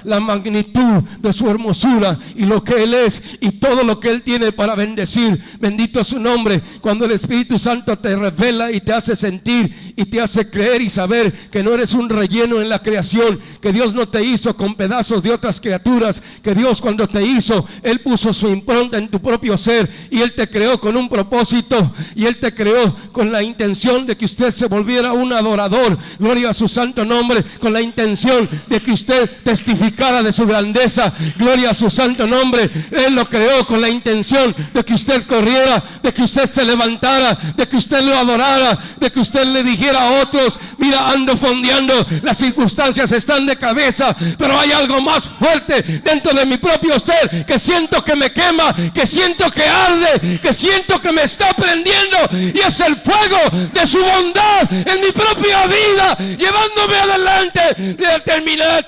la magnitud de su hermosura y lo que Él es y todo lo que Él tiene para bendecir. Bendito su nombre. Cuando el Espíritu Santo te revela y te hace sentir y te hace creer y saber que no eres un relleno en la creación, que Dios no te hizo con pedazos de otras criaturas, que Dios cuando te hizo, Él puso su impronta en tu propio ser y Él te creó con un propósito y Él te creó con la intención de que usted se volviera un adorador. Gloria a su santo nombre. Con la intención de que usted testificara de su grandeza. Gloria a su santo nombre. Él lo creó con la intención de que usted corriera, de que usted se levantara, de que usted lo adorara, de que usted le dijera a otros: mira, ando fondeando, las circunstancias están de cabeza, pero hay algo más fuerte dentro de mi propio ser, que siento que me quema, que siento que arde, que siento que me está prendiendo, y es el fuego de su bondad en mi propia vida, llevándome adelante de terminar.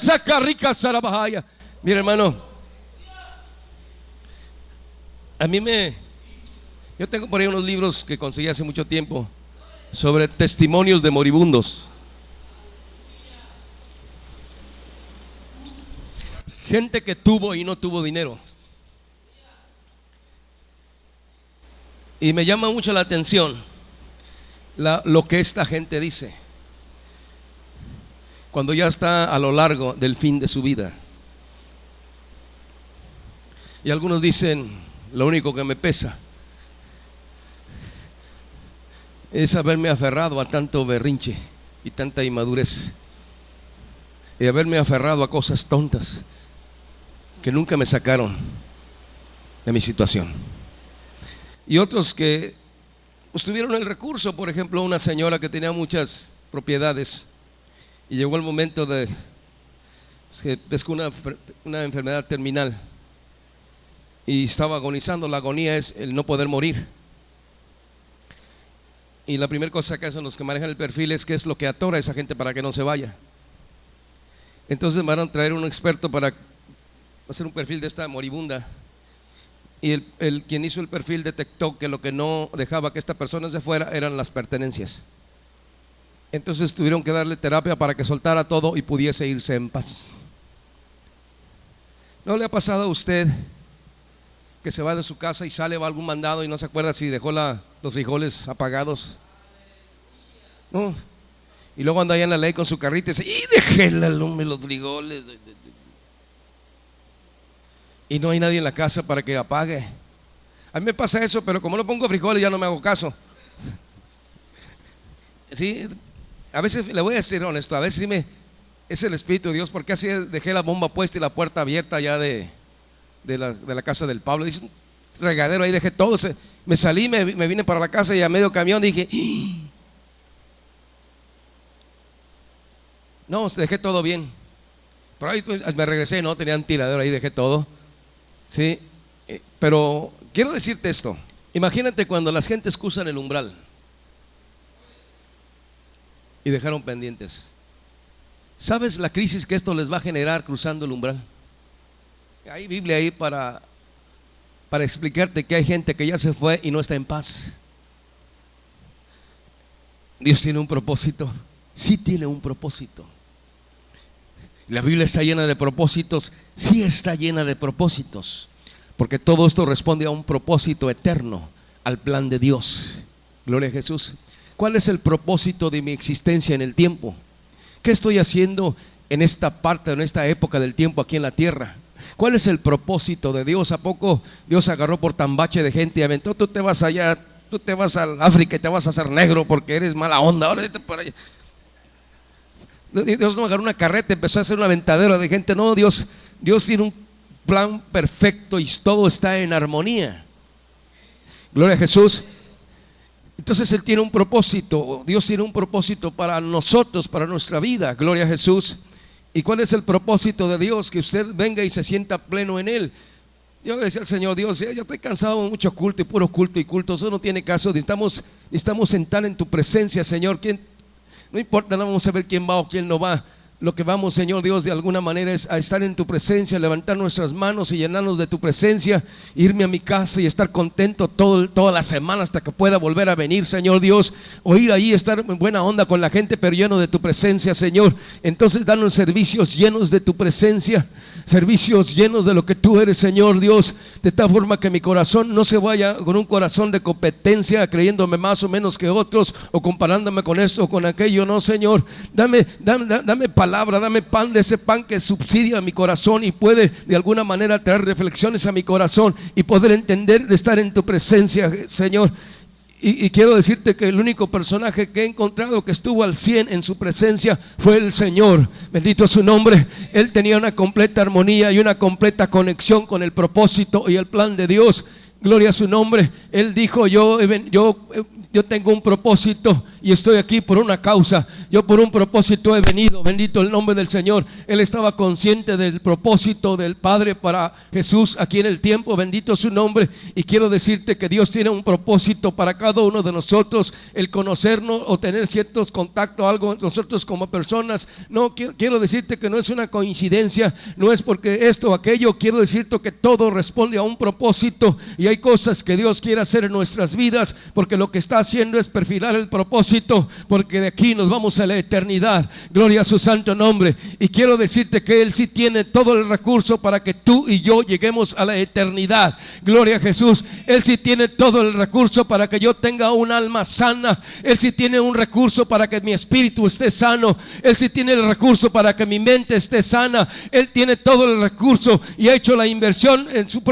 Mira, hermano, yo tengo por ahí unos libros que conseguí hace mucho tiempo sobre testimonios de moribundos. Gente que tuvo y no tuvo dinero. Y me llama mucho la atención lo que esta gente dice cuando ya está a lo largo del fin de su vida. Y algunos dicen: lo único que me pesa es haberme aferrado a tanto berrinche y tanta inmadurez, y haberme aferrado a cosas tontas que nunca me sacaron de mi situación. Y otros que pues tuvieron el recurso, por ejemplo, una señora que tenía muchas propiedades y llegó el momento de es una enfermedad terminal y estaba agonizando. La agonía es el no poder morir. Y la primera cosa que hacen los que manejan el perfil es qué es lo que atora a esa gente para que no se vaya. Entonces van a traer un experto para hacer un perfil de esta moribunda. Y quien hizo el perfil detectó que lo que no dejaba que esta persona se fuera eran las pertenencias. Entonces tuvieron que darle terapia para que soltara todo y pudiese irse en paz. ¿No le ha pasado a usted que se va de su casa y sale, va a algún mandado y no se acuerda si dejó los frijoles apagados? ¿No? Y luego anda allá en la ley con su carrito y dice: ¡y dejé los frijoles! Y no hay nadie en la casa para que apague. A mí me pasa eso, pero como no pongo frijoles ya no me hago caso. Sí, a veces, le voy a decir honesto, a veces sí es el Espíritu de Dios, porque así dejé la bomba puesta y la puerta abierta ya de la casa del Pablo. Dice: un regadero, ahí dejé todo. Me salí, me vine para la casa y a medio camión dije: no, dejé todo bien. Pero ahí me regresé, no, tenía un tiradero, ahí dejé todo. Sí, pero quiero decirte esto. Imagínate cuando las gentes cruzan el umbral y dejaron pendientes. ¿Sabes la crisis que esto les va a generar cruzando el umbral? Hay Biblia ahí para explicarte que hay gente que ya se fue y no está en paz. Dios tiene un propósito. Sí tiene un propósito. La Biblia está llena de propósitos. Sí está llena de propósitos, porque todo esto responde a un propósito eterno, al plan de Dios. Gloria a Jesús. ¿Cuál es el propósito de mi existencia en el tiempo? ¿Qué estoy haciendo en esta parte, en esta época del tiempo aquí en la tierra? ¿Cuál es el propósito de Dios? ¿A poco Dios agarró por tambache de gente y aventó: tú te vas allá, tú te vas al África y te vas a hacer negro porque eres mala onda, ahora vete por allá? Dios no agarró una carreta, empezó a hacer una aventadera de gente. No, Dios tiene un plan perfecto y todo está en armonía. Gloria a Jesús. Entonces Él tiene un propósito, Dios tiene un propósito para nosotros, para nuestra vida, gloria a Jesús. ¿Y cuál es el propósito de Dios? Que usted venga y se sienta pleno en Él. Yo le decía al Señor, Dios, yo estoy cansado de mucho culto y puro culto y culto, eso no tiene caso, necesitamos sentar en tu presencia, Señor. No importa, no vamos a ver quién va o quién no va. Lo que vamos, Señor Dios, de alguna manera es a estar en tu presencia, levantar nuestras manos y llenarnos de tu presencia, irme a mi casa y estar contento toda la semana hasta que pueda volver a venir, Señor Dios, o ir ahí, estar en buena onda con la gente, pero lleno de tu presencia, Señor. Entonces danos servicios llenos de tu presencia, servicios llenos de lo que tú eres, Señor Dios, de tal forma que mi corazón no se vaya con un corazón de competencia, creyéndome más o menos que otros, o comparándome con esto o con aquello. No, Señor, dame palabra, dame pan, de ese pan que subsidia mi corazón y puede de alguna manera traer reflexiones a mi corazón y poder entender de estar en tu presencia, Señor. Y quiero decirte que el único personaje que he encontrado que estuvo al 100 en su presencia fue el Señor, bendito su nombre. Él tenía una completa armonía y una completa conexión con el propósito y el plan de Dios. Gloria a su nombre. Él dijo, yo tengo un propósito y estoy aquí por una causa. Yo por un propósito he venido, bendito el nombre del Señor. Él estaba consciente del propósito del Padre para Jesús aquí en el tiempo, bendito su nombre. Y quiero decirte que Dios tiene un propósito para cada uno de nosotros, el conocernos o tener ciertos contactos, algo nosotros como personas. No, quiero decirte que no es una coincidencia, no es porque esto o aquello. Quiero decirte que todo responde a un propósito y hay cosas que Dios quiere hacer en nuestras vidas, porque lo que está haciendo es perfilar el propósito, porque de aquí nos vamos a la eternidad. Gloria a su santo nombre. Y quiero decirte que Él sí tiene todo el recurso para que tú y yo lleguemos a la eternidad. Gloria a Jesús. Él sí tiene todo el recurso para que yo tenga un alma sana. Él sí tiene un recurso para que mi espíritu esté sano. Él sí tiene el recurso para que mi mente esté sana. Él tiene todo el recurso y ha hecho la inversión en su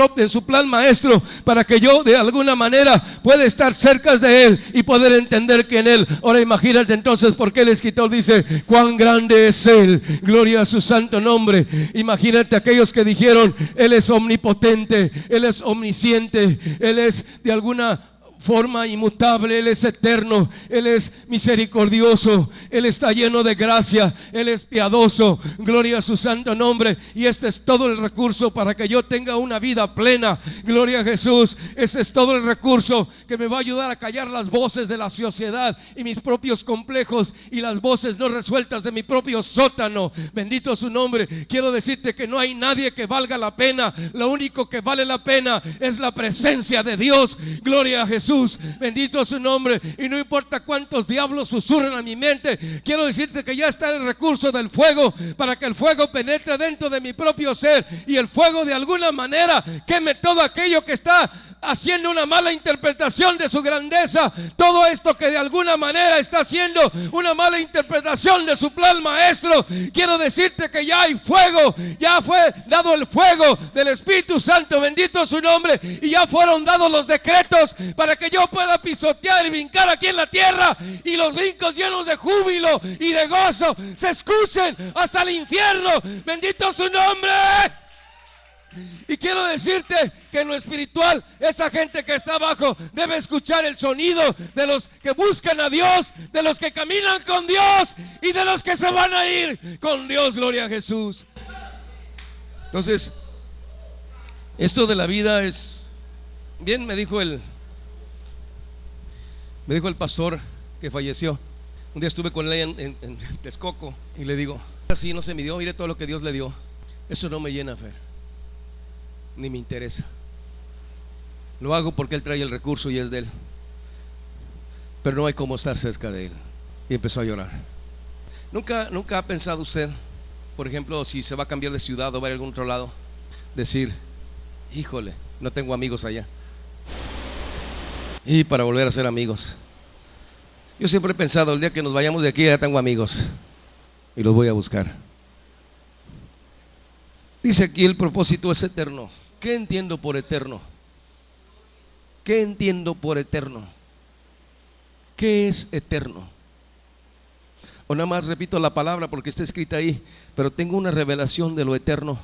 plan maestro para que yo de alguna manera pueda estar cerca de Él y poder entender que en Él. Ahora imagínate entonces por qué el escritor dice cuán grande es Él. Gloria a su santo nombre. Imagínate aquellos que dijeron Él es omnipotente, Él es omnisciente, Él es de alguna forma inmutable, Él es eterno, Él es misericordioso, Él está lleno de gracia, Él es piadoso, gloria a su santo nombre. Y este es todo el recurso para que yo tenga una vida plena, gloria a Jesús. Ese es todo el recurso que me va a ayudar a callar las voces de la sociedad y mis propios complejos y las voces no resueltas de mi propio sótano, bendito su nombre. Quiero decirte que no hay nadie que valga la pena, lo único que vale la pena es la presencia de Dios, gloria a Jesús. Bendito su nombre. Y no importa cuántos diablos susurren a mi mente, quiero decirte que ya está el recurso del fuego para que el fuego penetre dentro de mi propio ser y el fuego de alguna manera queme todo aquello que está haciendo una mala interpretación de su grandeza, todo esto que de alguna manera está haciendo una mala interpretación de su plan maestro. Quiero decirte que ya hay fuego, ya fue dado el fuego del Espíritu Santo, bendito su nombre, y ya fueron dados los decretos para que yo pueda pisotear y brincar aquí en la tierra y los brincos llenos de júbilo y de gozo se escuchen hasta el infierno, bendito su nombre. Y quiero decirte que en lo espiritual, esa gente que está abajo debe escuchar el sonido de los que buscan a Dios, de los que caminan con Dios y de los que se van a ir con Dios, gloria a Jesús. Entonces, esto de la vida es bien. Me dijo el pastor que falleció. Un día estuve con él en Texcoco y le digo, así no se midió, mire todo lo que Dios le dio. Eso no me llena, Fer, ni me interesa. Lo hago porque Él trae el recurso y es de Él, pero no hay como estar cerca de Él. Y empezó a llorar. ¿Nunca ha pensado usted, por ejemplo, si se va a cambiar de ciudad o va a ir a algún otro lado, decir, híjole, no tengo amigos allá, y para volver a ser amigos? Yo siempre he pensado, el día que nos vayamos de aquí ya tengo amigos y los voy a buscar. Dice aquí el propósito es eterno. ¿Qué entiendo por eterno? ¿Qué entiendo por eterno? ¿Qué es eterno? O nada más repito la palabra porque está escrita ahí, pero tengo una revelación de lo eterno.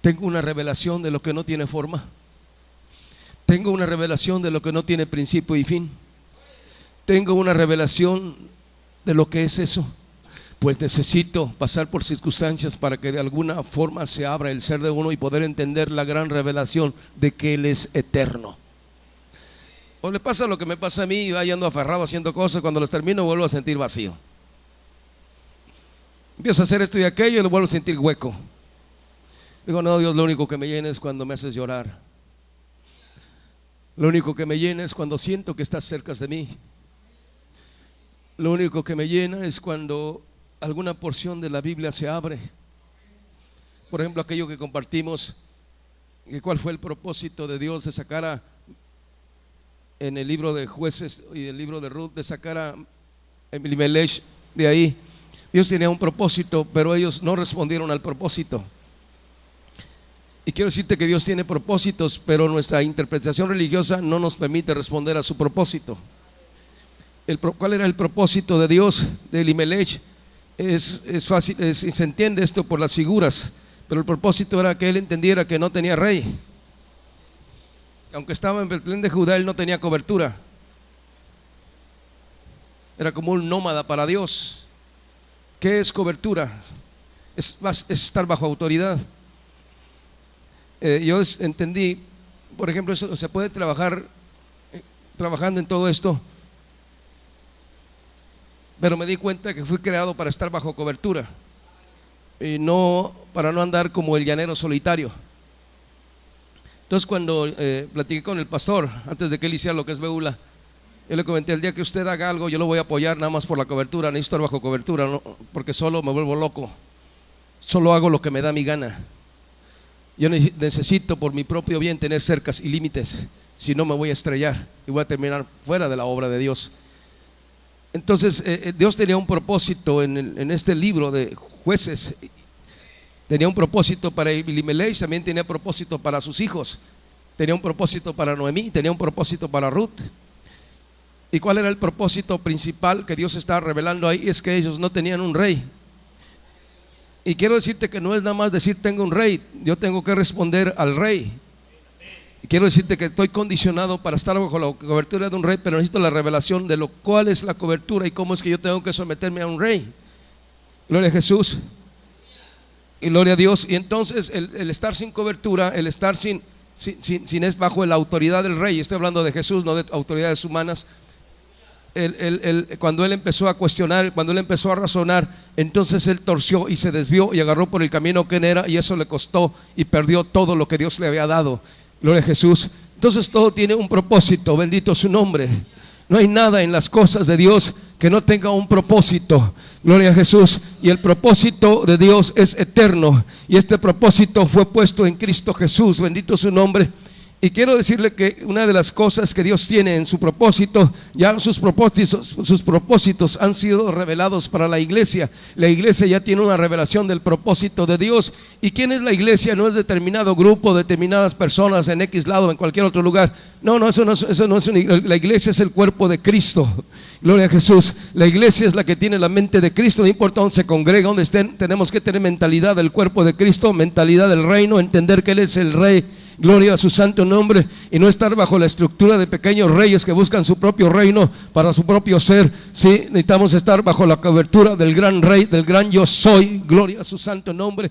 Tengo una revelación de lo que no tiene forma. Tengo una revelación de lo que no tiene principio y fin. tengo una revelación de lo que es eso, pues necesito pasar por circunstancias para que de alguna forma se abra el ser de uno y poder entender la gran revelación de que Él es eterno. O le pasa lo que me pasa a mí, y ando aferrado haciendo cosas, cuando las termino vuelvo a sentir vacío. Empiezo a hacer esto y aquello y lo vuelvo a sentir hueco. Digo, no, Dios, lo único que me llena es cuando me haces llorar. Lo único que me llena es cuando siento que estás cerca de mí. Lo único que me llena es cuando alguna porción de la Biblia se abre. Por ejemplo, aquello que compartimos, ¿cuál fue el propósito de Dios de sacar en el libro de Jueces y el libro de Ruth, de sacar a Elimelech de ahí? Dios tenía un propósito, pero ellos no respondieron al propósito. Y quiero decirte que Dios tiene propósitos, pero nuestra interpretación religiosa no nos permite responder a su propósito. ¿Cuál era el propósito de Dios de Elimelech? Es fácil, se entiende esto por las figuras, pero el propósito era que él entendiera que no tenía rey. Aunque estaba en Betlén de Judá, él no tenía cobertura. Era como un nómada para Dios. ¿Qué es cobertura? Es estar bajo autoridad. Yo entendí, por ejemplo, eso se puede trabajar trabajando en todo esto, pero me di cuenta que fui creado para estar bajo cobertura y no para no andar como el llanero solitario. Entonces, cuando platiqué con el pastor antes de que él hiciera lo que es Beula, yo le comenté: el día que usted haga algo, yo lo voy a apoyar nada más por la cobertura. Necesito estar bajo cobertura, ¿no? Porque solo me vuelvo loco, solo hago lo que me da mi gana. Yo necesito por mi propio bien tener cercas y límites, si no me voy a estrellar y voy a terminar fuera de la obra de Dios. Entonces Dios tenía un propósito en este libro de Jueces. Tenía un propósito para Elimelech, también tenía propósito para sus hijos, tenía un propósito para Noemí, tenía un propósito para Ruth. ¿Y cuál era el propósito principal que Dios estaba revelando ahí? Es que ellos no tenían un rey. Y quiero decirte que no es nada más decir tengo un rey, yo tengo que responder al rey. Y quiero decirte que estoy condicionado para estar bajo la cobertura de un rey, pero necesito la revelación de lo cuál es la cobertura y cómo es que yo tengo que someterme a un rey. Gloria a Jesús y gloria a Dios. Y entonces el estar sin cobertura, el estar sin es bajo la autoridad del rey. Estoy hablando de Jesús, no de autoridades humanas. Cuando él empezó a cuestionar, cuando él empezó a razonar, entonces él torció y se desvió y agarró por el camino que no era, y eso le costó y perdió todo lo que Dios le había dado. Gloria a Jesús. Entonces todo tiene un propósito, bendito su nombre. No hay nada en las cosas de Dios que no tenga un propósito. Gloria a Jesús. Y el propósito de Dios es eterno, y este propósito fue puesto en Cristo Jesús, bendito su nombre. Y quiero decirle que una de las cosas que Dios tiene en su propósito, ya sus propósitos han sido revelados para la iglesia. La iglesia ya tiene una revelación del propósito de Dios. ¿Y quién es la iglesia? No es determinado grupo, determinadas personas en X lado, en cualquier otro lugar. No, eso no es la iglesia es el cuerpo de Cristo. Gloria a Jesús. La iglesia es la que tiene la mente de Cristo. No importa dónde se congrega, dónde estén, tenemos que tener mentalidad del cuerpo de Cristo, mentalidad del reino, entender que Él es el Rey. Gloria a su santo nombre, y no estar bajo la estructura de pequeños reyes que buscan su propio reino para su propio ser. Sí, necesitamos estar bajo la cobertura del gran Rey, del gran yo soy. Gloria a su santo nombre,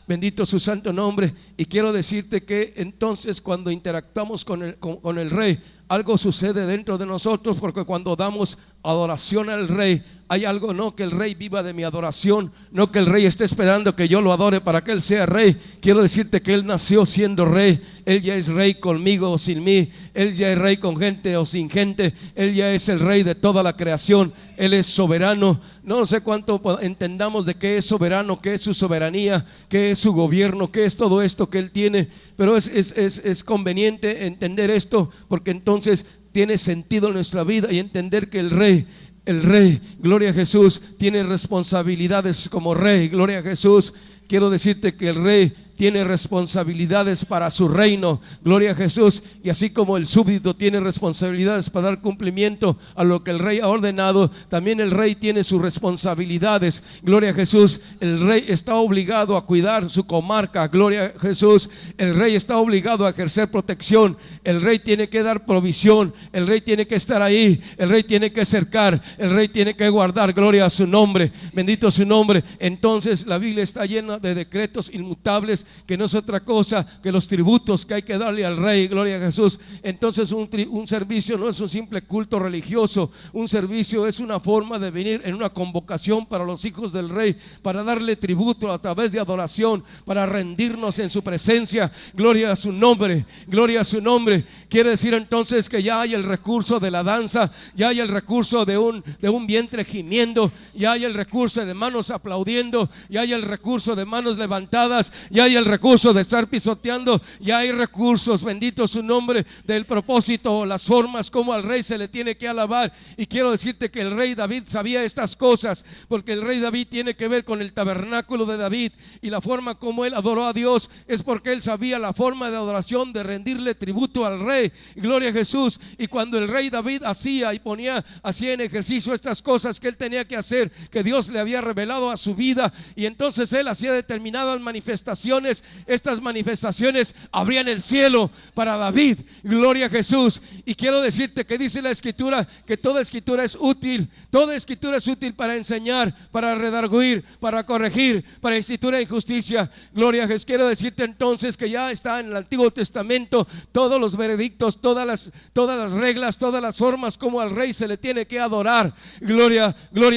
bendito su santo nombre. Y quiero decirte que entonces cuando interactuamos con el Rey, algo sucede dentro de nosotros, porque cuando damos adoración al Rey, hay algo, no que el Rey viva de mi adoración, no que el Rey esté esperando que yo lo adore para que Él sea Rey. Quiero decirte que Él nació siendo Rey. Él ya es Rey conmigo o sin mí. Él ya es Rey con gente o sin gente. Él ya es el Rey de toda la creación. Él es soberano. No sé cuánto entendamos de qué es soberano, qué es su soberanía, qué es su gobierno, qué es todo esto que Él tiene, pero es conveniente entender esto, porque entonces tiene sentido en nuestra vida, y entender que el Rey, gloria a Jesús, tiene responsabilidades como Rey. Gloria a Jesús. Quiero decirte que el Rey tiene responsabilidades para su reino, gloria a Jesús, y así como el súbdito tiene responsabilidades para dar cumplimiento a lo que el rey ha ordenado, también el rey tiene sus responsabilidades, gloria a Jesús. El rey está obligado a cuidar su comarca, gloria a Jesús. El rey está obligado a ejercer protección, el rey tiene que dar provisión, el rey tiene que estar ahí, el rey tiene que cercar, el rey tiene que guardar, gloria a su nombre, bendito su nombre. Entonces la Biblia está llena de decretos inmutables, que no es otra cosa que los tributos que hay que darle al rey, gloria a Jesús. Entonces un servicio no es un simple culto religioso, un servicio es una forma de venir en una convocación para los hijos del rey, para darle tributo a través de adoración, para rendirnos en su presencia, gloria a su nombre, gloria a su nombre. Quiere decir entonces que ya hay el recurso de la danza, ya hay el recurso de un vientre gimiendo, ya hay el recurso de manos aplaudiendo, ya hay el recurso de manos levantadas, ya hay el recurso de estar pisoteando, ya hay recursos, bendito su nombre, del propósito, las formas como al rey se le tiene que alabar. Y quiero decirte que el rey David sabía estas cosas, porque el rey David tiene que ver con el tabernáculo de David, y la forma como él adoró a Dios es porque él sabía la forma de adoración, de rendirle tributo al rey, gloria a Jesús. Y cuando el rey David hacía en ejercicio estas cosas que él tenía que hacer, que Dios le había revelado a su vida, y entonces él hacía determinadas manifestaciones, estas manifestaciones abrían el cielo para David, gloria a Jesús. Y quiero decirte que dice la escritura que toda escritura es útil, toda escritura es útil para enseñar, para redarguir, para corregir, para instituir justicia, gloria a Jesús. Quiero decirte entonces que ya está en el Antiguo Testamento todos los veredictos, todas las reglas, todas las formas como al rey se le tiene que adorar, gloria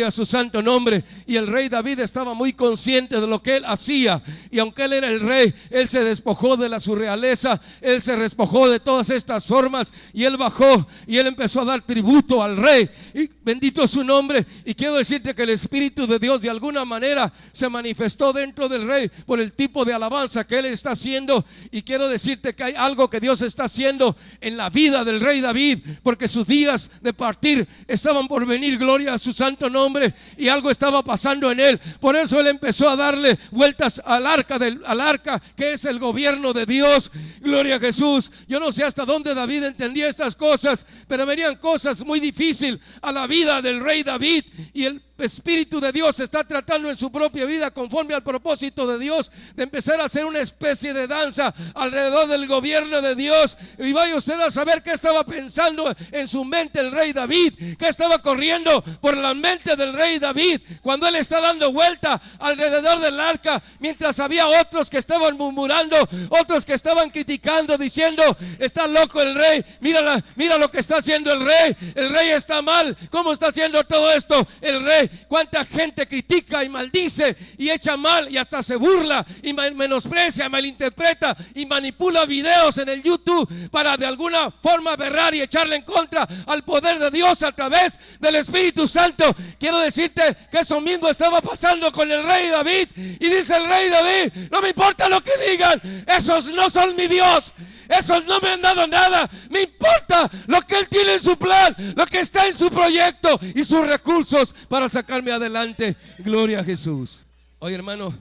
a su santo nombre. Y el rey David estaba muy consciente de lo que él hacía, y aunque él era el rey, él se despojó de su realeza, él se despojó de todas estas formas, y él bajó y él empezó a dar tributo al rey, y bendito su nombre. Y quiero decirte que el Espíritu de Dios de alguna manera se manifestó dentro del rey por el tipo de alabanza que él está haciendo. Y quiero decirte que hay algo que Dios está haciendo en la vida del rey David, porque sus días de partir estaban por venir, gloria a su santo nombre, y algo estaba pasando en él. Por eso él empezó a darle vueltas al arca que es el gobierno de Dios, gloria a Jesús. Yo no sé hasta dónde David entendía estas cosas, pero venían cosas muy difíciles a la vida del rey David, y el Espíritu de Dios está tratando en su propia vida, conforme al propósito de Dios, de empezar a hacer una especie de danza alrededor del gobierno de Dios. Y vaya usted a saber qué estaba pensando en su mente el rey David, qué estaba corriendo por la mente del rey David cuando él está dando vuelta alrededor del arca, mientras había otros que estaban murmurando, otros que estaban criticando, diciendo: está loco el rey, mira lo que está haciendo el rey está mal, ¿cómo está haciendo todo esto el rey? Cuánta gente critica y maldice y echa mal y hasta se burla y menosprecia, malinterpreta y manipula videos en el YouTube para de alguna forma berrar y echarle en contra al poder de Dios a través del Espíritu Santo. Quiero decirte que eso mismo estaba pasando con el rey David, y dice el rey David: no me importa lo que digan, esos no son mi Dios, esos no me han dado nada, me importa lo que Él tiene en su plan, lo que está en su proyecto y sus recursos para sacarme adelante, gloria a Jesús. Oye, hermano,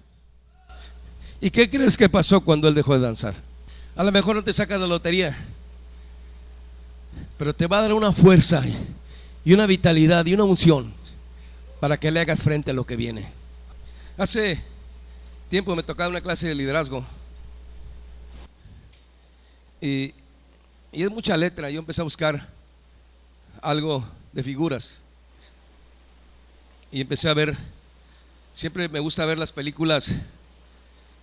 ¿y qué crees que pasó cuando él dejó de danzar? A lo mejor no te saca de lotería, pero te va a dar una fuerza y una vitalidad y una unción para que le hagas frente a lo que viene. Hace tiempo me tocaba una clase de liderazgo, y es mucha letra. Yo empecé a buscar algo de figuras y empecé a ver, siempre me gusta ver las películas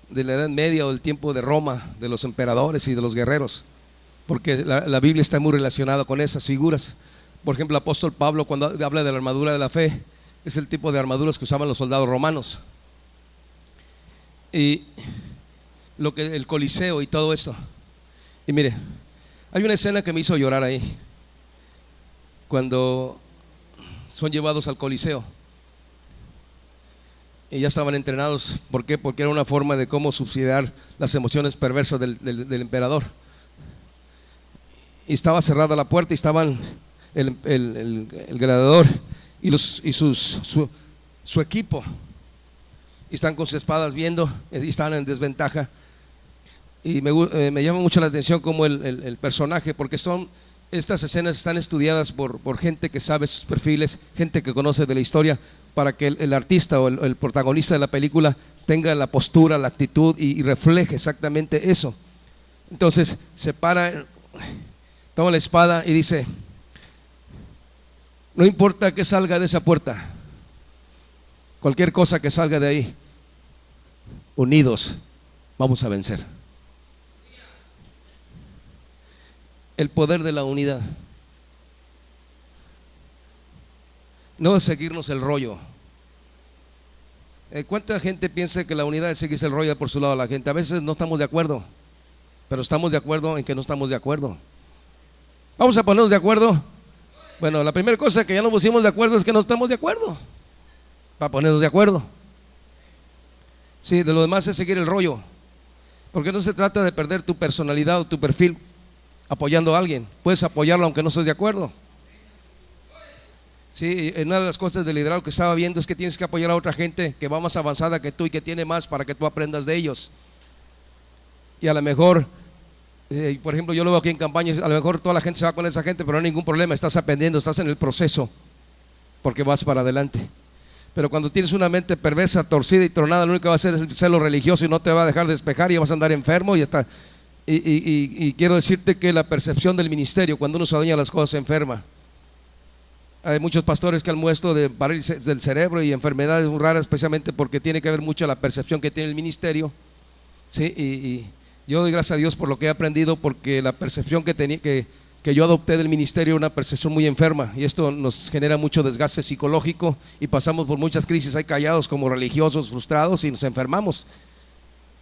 de la Edad Media o del tiempo de Roma, de los emperadores y de los guerreros, porque la Biblia está muy relacionada con esas figuras. Por ejemplo, el apóstol Pablo, cuando habla de la armadura de la fe, es el tipo de armaduras que usaban los soldados romanos, y el Coliseo y todo esto. Y mire, hay una escena que me hizo llorar ahí, cuando son llevados al Coliseo y ya estaban entrenados. ¿Por qué? Porque era una forma de cómo subsidiar las emociones perversas del emperador. Y estaba cerrada la puerta, y estaban el gladiador y su equipo, y están con sus espadas viendo, y estaban en desventaja. Y me llama mucho la atención como el personaje, porque estas escenas están estudiadas por gente que sabe sus perfiles, gente que conoce de la historia, para que el artista o el protagonista de la película tenga la postura, la actitud y refleje exactamente eso. Entonces se para, toma la espada y dice: no importa que salga de esa puerta, cualquier cosa que salga de ahí, unidos vamos a vencer. El poder de la unidad. No es seguirnos el rollo. ¿Cuánta gente piensa que la unidad es seguirse el rollo por su lado a la gente? A veces no estamos de acuerdo, pero estamos de acuerdo en que no estamos de acuerdo. ¿Vamos a ponernos de acuerdo? Bueno, la primera cosa que ya nos pusimos de acuerdo es que no estamos de acuerdo, para ponernos de acuerdo. Sí, de lo demás es seguir el rollo, porque no se trata de perder tu personalidad o tu perfil apoyando a alguien. Puedes apoyarlo aunque no estés de acuerdo. Sí, una de las cosas del liderazgo que estaba viendo es que tienes que apoyar a otra gente que va más avanzada que tú y que tiene más, para que tú aprendas de ellos. Y a lo mejor, por ejemplo, yo lo veo aquí en campañas, a lo mejor toda la gente se va con esa gente, pero no hay ningún problema, estás aprendiendo, estás en el proceso, porque vas para adelante. Pero cuando tienes una mente perversa, torcida y tronada, lo único que va a hacer es ser lo religioso y no te va a dejar despejar y vas a andar enfermo y está. Y quiero decirte que la percepción del ministerio, cuando uno se adueña las cosas, se enferma. Hay muchos pastores que han muerto de parálisis del cerebro y enfermedades muy raras, especialmente porque tiene que ver mucho la percepción que tiene el ministerio. Sí, y yo doy gracias a Dios por lo que he aprendido, porque la percepción que yo adopté del ministerio era una percepción muy enferma, y esto nos genera mucho desgaste psicológico y pasamos por muchas crisis ahí callados como religiosos frustrados y nos enfermamos.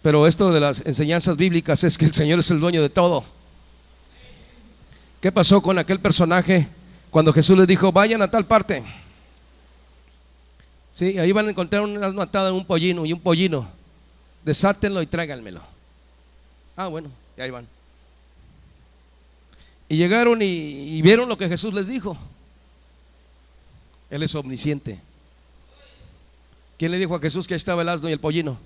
Pero esto de las enseñanzas bíblicas es que el Señor es el dueño de todo. ¿Qué pasó con aquel personaje cuando Jesús les dijo: vayan a tal parte? Sí, ahí van a encontrar un asno atado en un pollino y un pollino, desátenlo y tráiganmelo. Ah, bueno, y ahí van. Y llegaron y vieron lo que Jesús les dijo. Él es omnisciente. ¿Quién le dijo a Jesús que ahí estaba el asno y el pollino?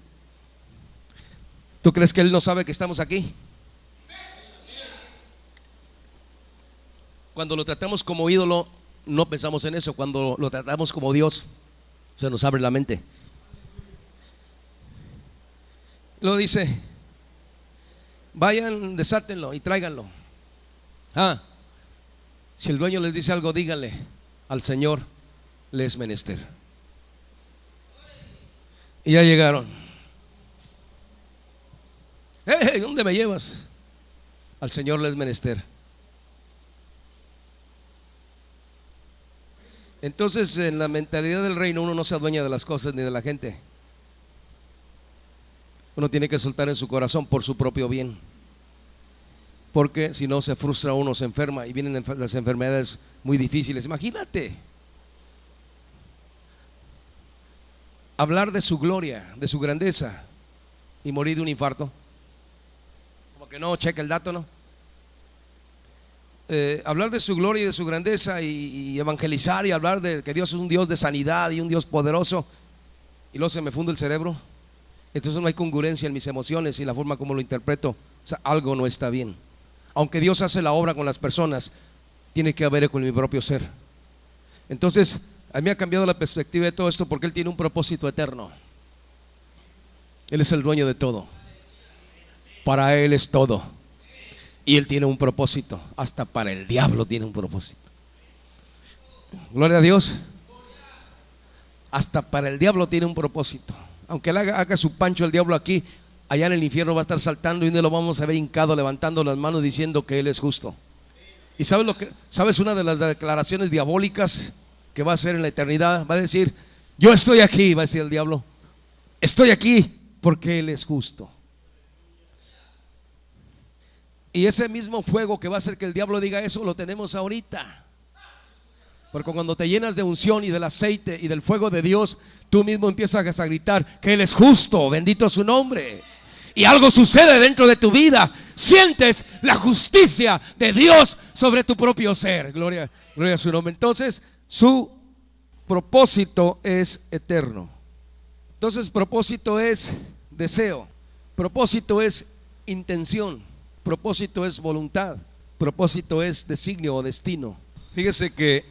¿Tú crees que Él no sabe que estamos aquí? Cuando lo tratamos como ídolo, no pensamos en eso. Cuando lo tratamos como Dios, se nos abre la mente. Luego dice: vayan, desátenlo y tráiganlo. Si el dueño les dice algo, díganle: al Señor le es menester. Y ya llegaron. ¿Dónde me llevas? Al Señor le es menester. Entonces, en la mentalidad del reino, uno no se adueña de las cosas ni de la gente. Uno tiene que soltar en su corazón por su propio bien, porque si no se frustra uno, se enferma y vienen las enfermedades muy difíciles. Imagínate hablar de su gloria, de su grandeza, y morir de un infarto. Como que no checa el dato, ¿no? Hablar de su gloria y de su grandeza y evangelizar y hablar de que Dios es un Dios de sanidad y un Dios poderoso, y luego se me funde el cerebro. Entonces no hay congruencia en mis emociones y la forma como lo interpreto. O sea, algo no está bien. Aunque Dios hace la obra con las personas, tiene que haber con mi propio ser. Entonces a mí me ha cambiado la perspectiva de todo esto, porque Él tiene un propósito eterno. Él es el dueño de todo. Para Él es todo. Y Él tiene un propósito. Hasta para el diablo tiene un propósito. Gloria a Dios. Hasta para el diablo tiene un propósito. Aunque él haga su pancho el diablo aquí, allá en el infierno va a estar saltando y no lo vamos a ver hincado, levantando las manos, diciendo que Él es justo. ¿Y sabes una de las declaraciones diabólicas que va a hacer en la eternidad? Va a decir: yo estoy aquí, va a decir el diablo, estoy aquí porque Él es justo. Y ese mismo fuego que va a hacer que el diablo diga eso, lo tenemos ahorita. Porque cuando te llenas de unción y del aceite y del fuego de Dios, tú mismo empiezas a gritar que Él es justo, bendito su nombre. Y algo sucede dentro de tu vida. Sientes la justicia de Dios sobre tu propio ser. Gloria a su nombre. Entonces, su propósito es eterno. Entonces, propósito es deseo. Propósito es intención, propósito es voluntad, propósito es designio o destino. Fíjese que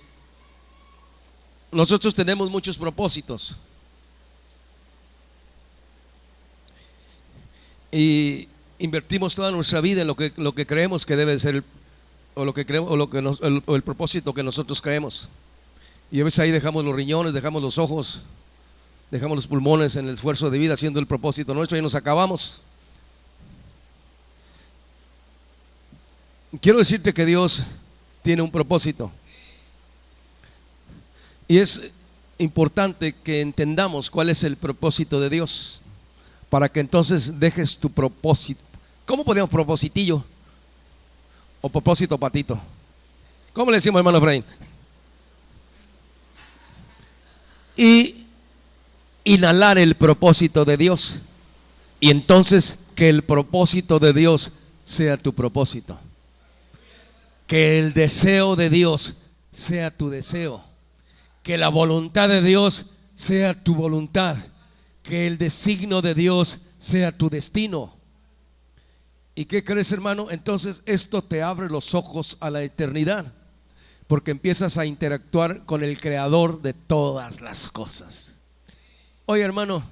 nosotros tenemos muchos propósitos y invertimos toda nuestra vida en lo que creemos que debe ser el propósito que nosotros creemos. Y a veces ahí dejamos los riñones, dejamos los ojos, dejamos los pulmones en el esfuerzo de vida haciendo el propósito nuestro y nos acabamos. Quiero decirte que Dios tiene un propósito y es importante que entendamos cuál es el propósito de Dios para que entonces dejes tu propósito. ¿Cómo ponemos propositillo? O propósito patito. ¿Cómo le decimos, hermano Efraín? Y inhalar el propósito de Dios y entonces que el propósito de Dios sea tu propósito, que el deseo de Dios sea tu deseo, que la voluntad de Dios sea tu voluntad, que el designio de Dios sea tu destino. ¿Y qué crees, hermano? Entonces esto te abre los ojos a la eternidad, porque empiezas a interactuar con el creador de todas las cosas. Oye, hermano,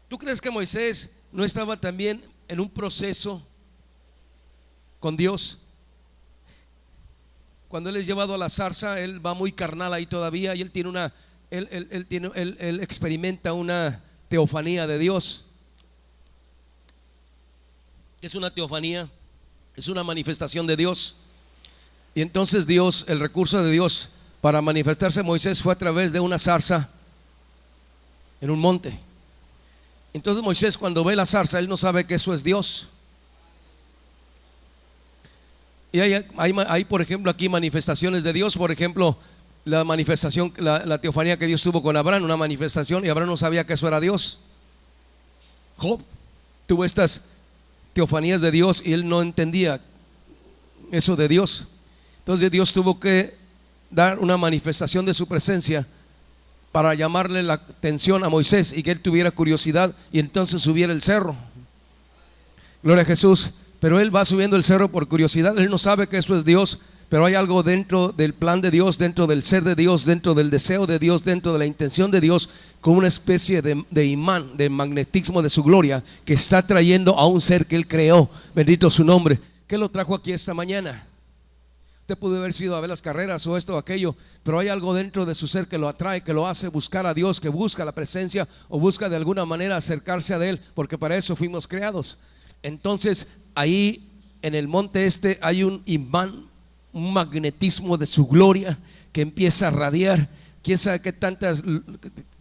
¿tú crees que Moisés no estaba también en un proceso con Dios? Cuando él es llevado a la zarza, él va muy carnal ahí todavía y él tiene él experimenta una teofanía de Dios. ¿Qué es una teofanía? Es una manifestación de Dios. Y entonces Dios, el recurso de Dios para manifestarse a Moisés fue a través de una zarza en un monte. Entonces Moisés, cuando ve la zarza, él no sabe que eso es Dios. Y hay por ejemplo aquí manifestaciones de Dios. Por ejemplo, la manifestación, la teofanía que Dios tuvo con Abraham, una manifestación, y Abraham no sabía que eso era Dios. Job tuvo estas teofanías de Dios y él no entendía eso de Dios. Entonces Dios tuvo que dar una manifestación de su presencia para llamarle la atención a Moisés y que él tuviera curiosidad y entonces subiera el cerro. Gloria a Jesús. Pero él va subiendo el cerro por curiosidad, él no sabe que eso es Dios, pero hay algo dentro del plan de Dios, dentro del ser de Dios, dentro del deseo de Dios, dentro de la intención de Dios, como una especie de imán, de magnetismo de su gloria, que está trayendo a un ser que él creó, bendito su nombre. ¿Qué lo trajo aquí esta mañana? Usted pudo haber sido a ver las carreras o esto o aquello, pero hay algo dentro de su ser que lo atrae, que lo hace buscar a Dios, que busca la presencia o busca de alguna manera acercarse a Él, porque para eso fuimos creados. Entonces ahí en el monte hay un imán, un magnetismo de su gloria que empieza a radiar. Quién sabe qué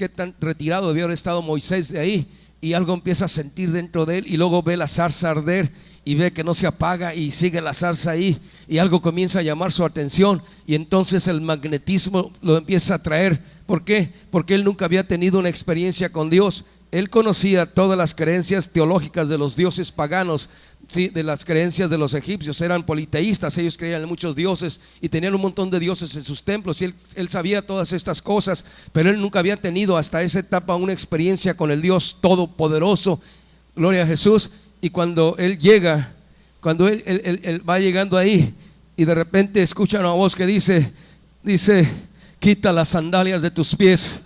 tan retirado debió haber estado Moisés de ahí, y algo empieza a sentir dentro de él, y luego ve la zarza arder y ve que no se apaga y sigue la zarza ahí, y algo comienza a llamar su atención, y entonces el magnetismo lo empieza a atraer. ¿Por qué? Porque él nunca había tenido una experiencia con Dios. Él conocía todas las creencias teológicas de los dioses paganos, ¿sí? De las creencias de los egipcios. Eran politeístas, ellos creían en muchos dioses y tenían un montón de dioses en sus templos, y él sabía todas estas cosas, pero él nunca había tenido hasta esa etapa una experiencia con el Dios todopoderoso. Gloria a Jesús. Y cuando él llega, cuando él va llegando ahí, y de repente escucha una voz que dice, quita las sandalias de tus pies,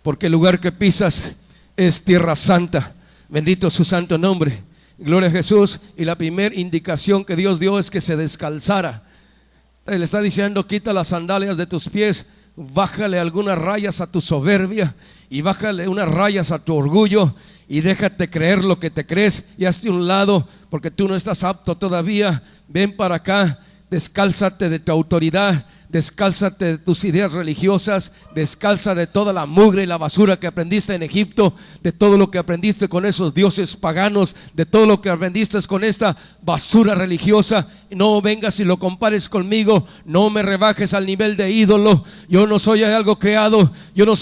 porque el lugar que pisas es tierra santa. Bendito su santo nombre. Gloria a Jesús. Y la primera indicación que Dios dio es que se descalzara. Él está diciendo: quita las sandalias de tus pies, bájale algunas rayas a tu soberbia y bájale unas rayas a tu orgullo, y déjate creer lo que te crees, y hazte un lado, porque tú no estás apto todavía. Ven para acá, descálzate de tu autoridad, descálzate de tus ideas religiosas, descalza de toda la mugre y la basura que aprendiste en Egipto, de todo lo que aprendiste con esos dioses paganos, de todo lo que aprendiste con esta basura religiosa. No vengas y lo compares conmigo, no me rebajes al nivel de ídolo. Yo no soy algo creado, yo no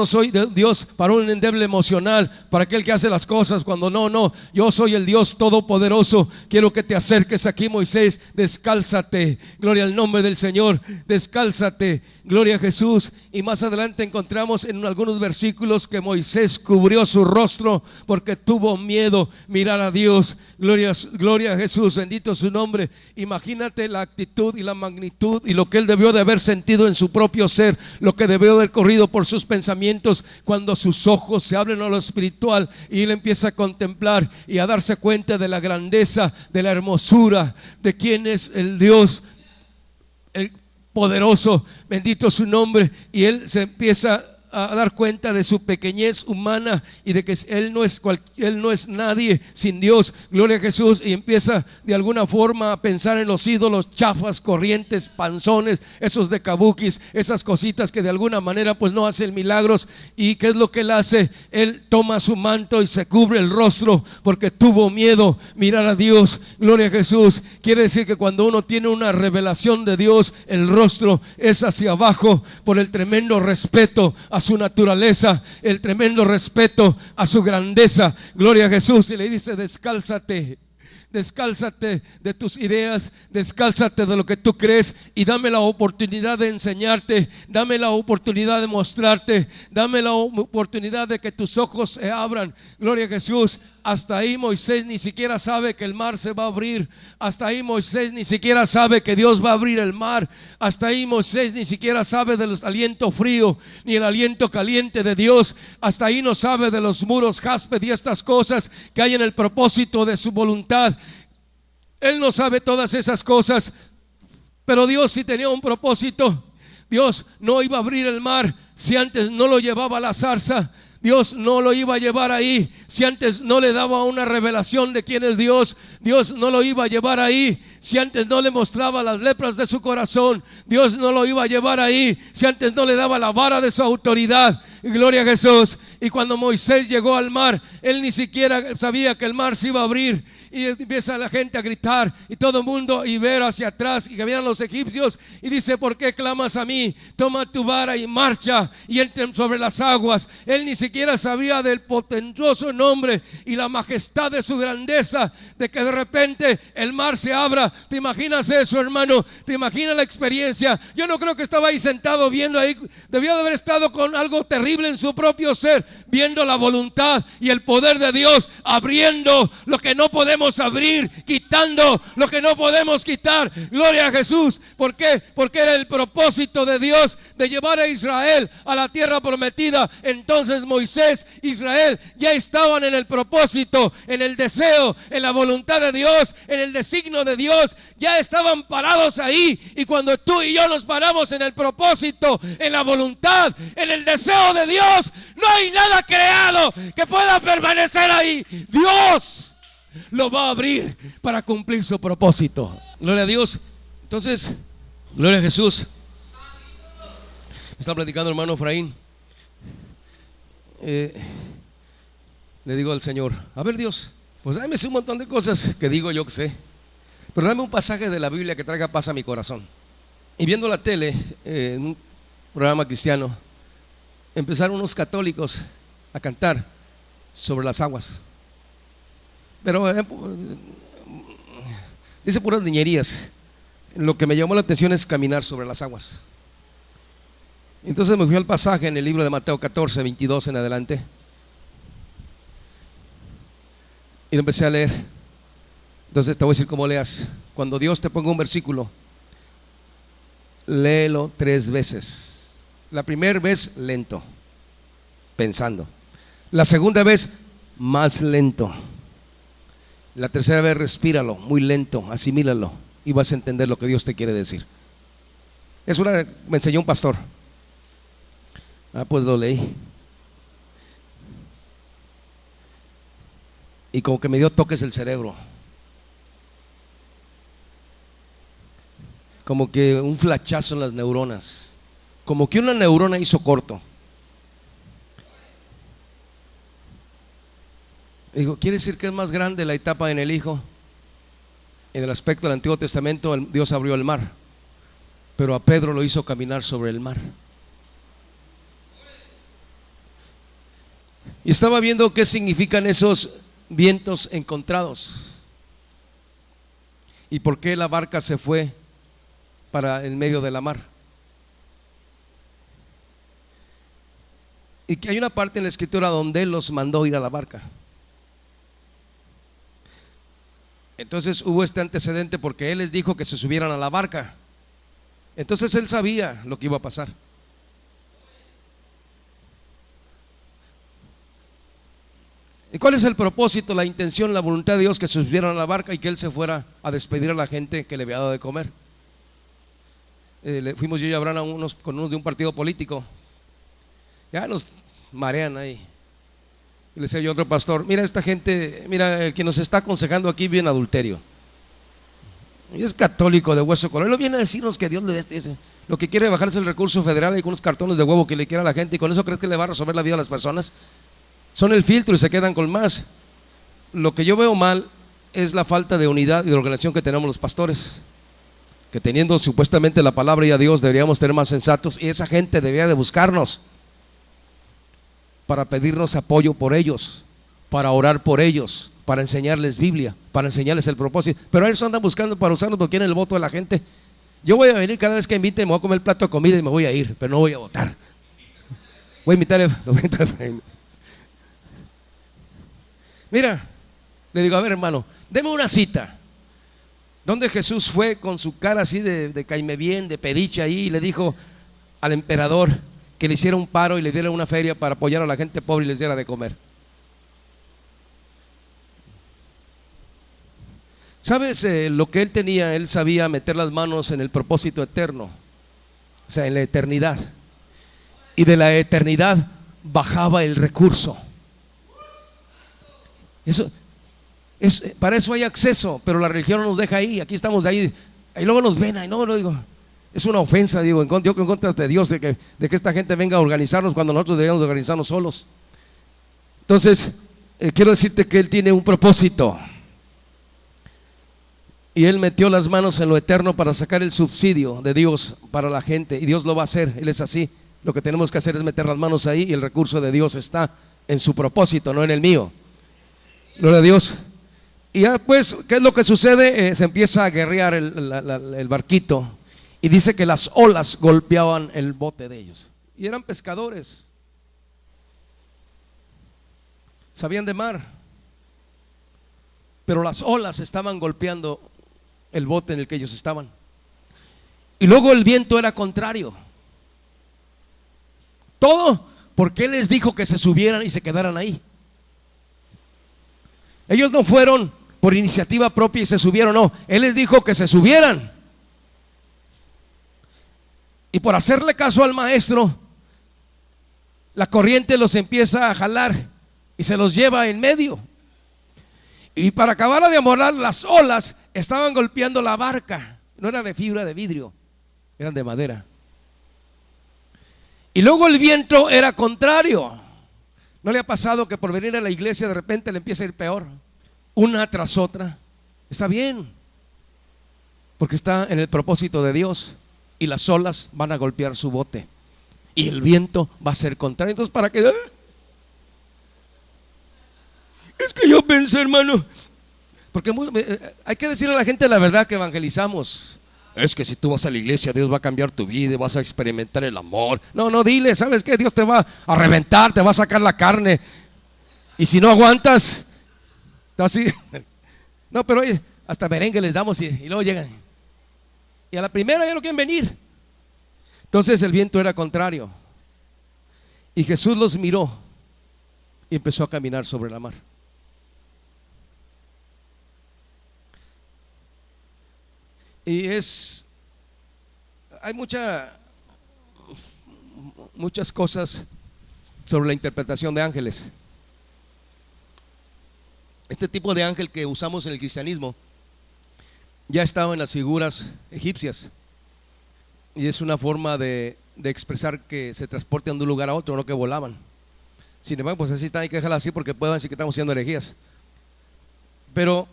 soy de Dios para un endeble emocional, para aquel que hace las cosas cuando no, yo soy el Dios todopoderoso. Quiero que te acerques aquí, Moisés, descálzate, gloria al nombre del Señor. descálzate, gloria a Jesús. Y más adelante encontramos en algunos versículos que Moisés cubrió su rostro porque tuvo miedo mirar a Dios. Gloria a Jesús, bendito su nombre. Imagínate la actitud y la magnitud y lo que él debió de haber sentido en su propio ser, lo que debió de haber corrido por sus pensamientos cuando sus ojos se abren a lo espiritual y él empieza a contemplar y a darse cuenta de la grandeza, de la hermosura, de quién es el Dios, el poderoso, bendito su nombre. Y él se empieza a dar cuenta de su pequeñez humana y de que él no es nadie sin Dios, gloria a Jesús. Y empieza de alguna forma a pensar en los ídolos chafas, corrientes, panzones, esos de kabukis, esas cositas que de alguna manera pues no hacen milagros. ¿Y qué es lo que él hace? Él toma su manto y se cubre el rostro porque tuvo miedo mirar a Dios, gloria a Jesús. Quiere decir que cuando uno tiene una revelación de Dios, el rostro es hacia abajo por el tremendo respeto a su naturaleza, el tremendo respeto a su grandeza, gloria a Jesús. Y le dice: descálzate, descálzate de tus ideas, descálzate de lo que tú crees y dame la oportunidad de enseñarte, dame la oportunidad de mostrarte, dame la oportunidad de que tus ojos se abran, gloria a Jesús. Hasta ahí Moisés ni siquiera sabe que el mar se va a abrir. Hasta ahí Moisés ni siquiera sabe que Dios va a abrir el mar. Hasta ahí Moisés ni siquiera sabe del aliento frío ni el aliento caliente de Dios. Hasta ahí no sabe de los muros jaspe y estas cosas que hay en el propósito de su voluntad. Él no sabe todas esas cosas, pero Dios sí tenía un propósito. Dios no iba a abrir el mar si antes no lo llevaba a la zarza. Dios no lo iba a llevar ahí si antes no le daba una revelación de quién es Dios. Dios no lo iba a llevar ahí si antes no le mostraba las lepras de su corazón. Dios no lo iba a llevar ahí si antes no le daba la vara de su autoridad. Gloria a Jesús. Y cuando Moisés llegó al mar, él ni siquiera sabía que el mar se iba a abrir. Y empieza la gente a gritar y todo el mundo y ver hacia atrás y que vieran los egipcios y dice: ¿por qué clamas a mí? Toma tu vara y marcha y entren sobre las aguas. Él ni siquiera sabía del potentoso nombre y la majestad de su grandeza, de que de repente el mar se abra. ¿Te imaginas eso, hermano? ¿Te imaginas la experiencia? Yo no creo que estaba ahí sentado viendo ahí. Debió de haber estado con algo terrible en su propio ser, viendo la voluntad y el poder de Dios, abriendo lo que no podemos abrir, quitando lo que no podemos quitar. Gloria a Jesús. ¿Por qué? Porque era el propósito de Dios de llevar a Israel a la tierra prometida. Entonces Moisés, Israel ya estaban en el propósito, en el deseo, en la voluntad de Dios, en el designio de Dios. Ya estaban parados ahí. Y cuando tú y yo nos paramos en el propósito, en la voluntad, en el deseo de Dios, no hay nada creado que pueda permanecer ahí. Dios lo va a abrir para cumplir su propósito. Gloria a Dios. Entonces, gloria a Jesús. Está platicando el hermano Efraín. Le digo al Señor: a ver, Dios, pues dame un montón de cosas que digo yo que sé, pero dame un pasaje de la Biblia que traiga paz a mi corazón. Y viendo la tele, en un programa cristiano, empezaron unos católicos a cantar sobre las aguas. Pero dice puras niñerías. Lo que me llamó la atención es caminar sobre las aguas. Entonces me fui al pasaje en el libro de Mateo 14, 22 en adelante, y lo empecé a leer. Entonces te voy a decir cómo leas. Cuando Dios te ponga un versículo, léelo 3 veces. La primera vez lento, pensando. La segunda vez más lento. La tercera vez respíralo, muy lento, asimílalo y vas a entender lo que Dios te quiere decir. Me enseñó un pastor. Pues lo leí. Y como que me dio toques el cerebro. Como que un flachazo en las neuronas. Como que una neurona hizo corto. Digo, ¿quiere decir que es más grande la etapa en el Hijo? En el aspecto del Antiguo Testamento, Dios abrió el mar, pero a Pedro lo hizo caminar sobre el mar. Y estaba viendo qué significan esos vientos encontrados y por qué la barca se fue para el medio de la mar. Y que hay una parte en la escritura donde Él los mandó ir a la barca. Entonces hubo este antecedente porque Él les dijo que se subieran a la barca. Entonces Él sabía lo que iba a pasar. ¿Y cuál es el propósito, la intención, la voluntad de Dios? Que se subieran a la barca y que Él se fuera a despedir a la gente que le había dado de comer. Fuimos yo y Abraham con unos de un partido político. Ya nos marean ahí. Y le decía yo a otro pastor: mira, esta gente, mira, el que nos está aconsejando aquí vive en adulterio. Y es católico de hueso colorado. Él viene a decirnos que Dios le dice, lo que quiere bajarse el recurso federal y con unos cartones de huevo que le quiera a la gente, y con eso crees que le va a resolver la vida a las personas. Son el filtro y se quedan con más. Lo que yo veo mal es la falta de unidad y de organización que tenemos los pastores, que teniendo supuestamente la palabra y a Dios deberíamos ser más sensatos, y esa gente debería de buscarnos para pedirnos apoyo por ellos, para orar por ellos, para enseñarles Biblia, para enseñarles el propósito. Pero ellos andan buscando para usarnos porque quieren el voto de la gente. Yo voy a venir cada vez que inviten, me voy a comer el plato de comida y me voy a ir, pero no voy a votar. Voy a invitar. Mira, le digo: a ver, hermano, deme una cita donde Jesús fue con su cara así de caime bien, de pediche ahí, y le dijo al emperador que le hiciera un paro y le diera una feria para apoyar a la gente pobre y les diera de comer. ¿Sabes lo que él tenía? Él sabía meter las manos en el propósito eterno, o sea, en la eternidad, y de la eternidad bajaba el recurso. Para eso hay acceso, pero la religión no nos deja ahí. Aquí estamos de ahí, y luego nos ven ahí. No, lo digo, es una ofensa, digo, yo en contra de Dios, de que esta gente venga a organizarnos cuando nosotros deberíamos de organizarnos solos. Entonces, quiero decirte que Él tiene un propósito, y Él metió las manos en lo eterno para sacar el subsidio de Dios para la gente, y Dios lo va a hacer. Él es así. Lo que tenemos que hacer es meter las manos ahí, y el recurso de Dios está en su propósito, no en el mío. Gloria a Dios. Y ya pues, ¿qué es lo que sucede? Se empieza a guerrear el barquito, y dice que las olas golpeaban el bote de ellos. Y eran pescadores, sabían de mar, pero las olas estaban golpeando el bote en el que ellos estaban. Y luego el viento era contrario. Todo porque Él les dijo que se subieran y se quedaran ahí. Ellos no fueron por iniciativa propia y se subieron, no. Él les dijo que se subieran. Y por hacerle caso al maestro, la corriente los empieza a jalar y se los lleva en medio. Y para acabar de amolar, las olas estaban golpeando la barca. No era de fibra de vidrio, eran de madera. Y luego el viento era contrario. ¿No le ha pasado que por venir a la iglesia de repente le empieza a ir peor? Una tras otra. Está bien, porque está en el propósito de Dios, y las olas van a golpear su bote y el viento va a ser contrario. Entonces, ¿para qué? Es que yo pensé, hermano, porque hay que decirle a la gente la verdad que evangelizamos. Es que si tú vas a la iglesia, Dios va a cambiar tu vida y vas a experimentar el amor. No, dile, ¿sabes qué? Dios te va a reventar, te va a sacar la carne, y si no aguantas, así. No, pero hasta merengue les damos y luego llegan, y a la primera ya no quieren venir. Entonces el viento era contrario, y Jesús los miró y empezó a caminar sobre la mar. Y hay muchas cosas sobre la interpretación de ángeles. Este tipo de ángel que usamos en el cristianismo ya estaba en las figuras egipcias, y es una forma de expresar que se transportan de un lugar a otro, no que volaban. Sin embargo, pues así está, hay que dejarla así porque pueden decir que estamos haciendo herejías. Pero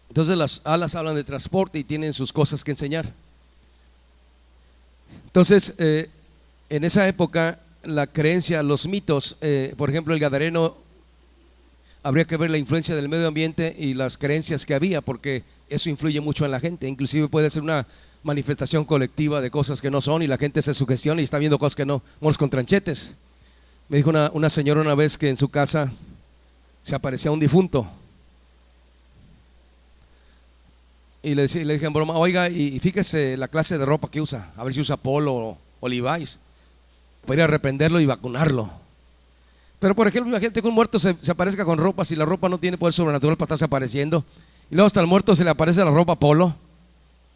entonces las alas hablan de transporte y tienen sus cosas que enseñar. Entonces, en esa época, la creencia, los mitos, por ejemplo, el gadareno habría que ver la influencia del medio ambiente y las creencias que había, porque eso influye mucho en la gente. Inclusive puede ser una manifestación colectiva de cosas que no son y la gente se sugestiona y está viendo cosas que no, monos con tranchetes. Me dijo una señora una vez que en su casa se aparecía un difunto. Y le dije en broma, oiga, y fíjese la clase de ropa que usa, a ver si usa Polo o Levi's. Podría reprenderlo y vacunarlo. Pero por ejemplo, imagínate que un muerto se aparezca con ropa, si la ropa no tiene poder sobrenatural para estarse apareciendo. Y luego hasta el muerto se le aparece la ropa Polo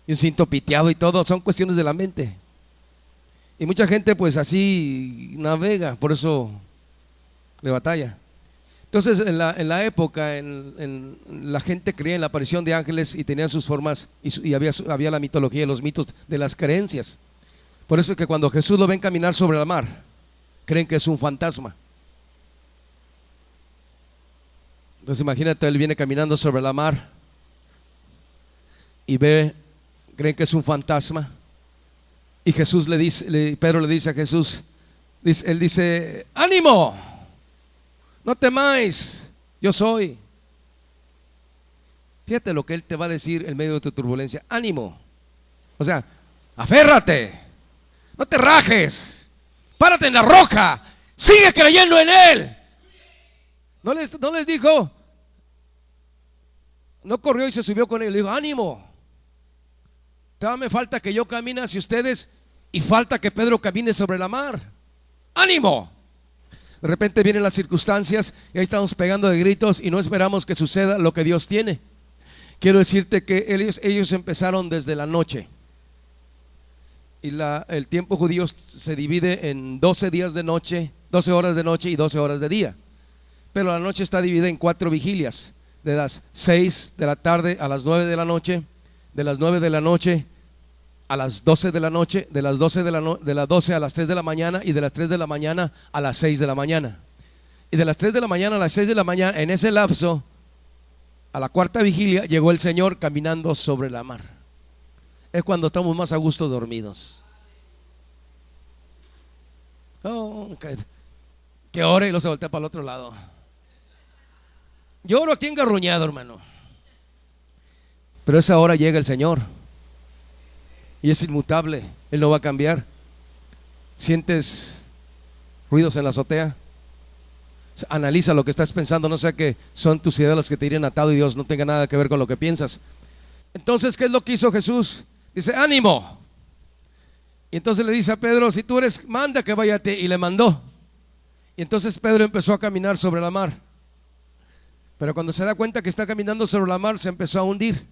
y un cinto piteado y todo, son cuestiones de la mente. Y mucha gente pues así navega, por eso le batalla. Entonces en la época la gente creía en la aparición de ángeles y tenían sus formas y había la mitología y los mitos de las creencias. Por eso es que cuando Jesús lo ven caminar sobre la mar, creen que es un fantasma. Entonces imagínate, él viene caminando sobre la mar y creen que es un fantasma. Y Jesús Pedro le dice a Jesús, él dice, ánimo, no temáis, yo soy. Fíjate lo que él te va a decir en medio de tu turbulencia, ánimo. O sea, aférrate, no te rajes, párate en la roca, sigue creyendo en él. No les dijo, no corrió y se subió con él, le dijo, ánimo, todavía me falta que yo camine hacia ustedes y falta que Pedro camine sobre la mar. ¡Ánimo! De repente vienen las circunstancias y ahí estamos pegando de gritos y no esperamos que suceda lo que Dios tiene. Quiero decirte que ellos empezaron desde la noche. Y el tiempo judío se divide en 12 días de noche, 12 horas de noche y 12 horas de día. Pero la noche está dividida en 4 vigilias, de las 6 de la tarde a las 9 de la noche, de las 9 de la noche a las 12 de la noche, de las 12 a las 3 de la mañana y de las 3 de la mañana a las 6 de la mañana. Y de las 3 de la mañana a las 6 de la mañana, en ese lapso, a la 4ª vigilia, llegó el Señor caminando sobre la mar. Es cuando estamos más a gusto dormidos. Oh, que ore y lo se voltea para el otro lado. Yo oro aquí engarruñado, hermano. Pero a esa hora llega el Señor y es inmutable, Él no va a cambiar. ¿Sientes ruidos en la azotea? Analiza lo que estás pensando, no sea que son tus ideas las que te tienen atado y Dios no tenga nada que ver con lo que piensas. Entonces, ¿qué es lo que hizo Jesús? Dice, ánimo. Y entonces le dice a Pedro, si tú eres, manda que vaya a ti, y le mandó. Y entonces Pedro empezó a caminar sobre la mar. Pero cuando se da cuenta que está caminando sobre la mar, se empezó a hundir.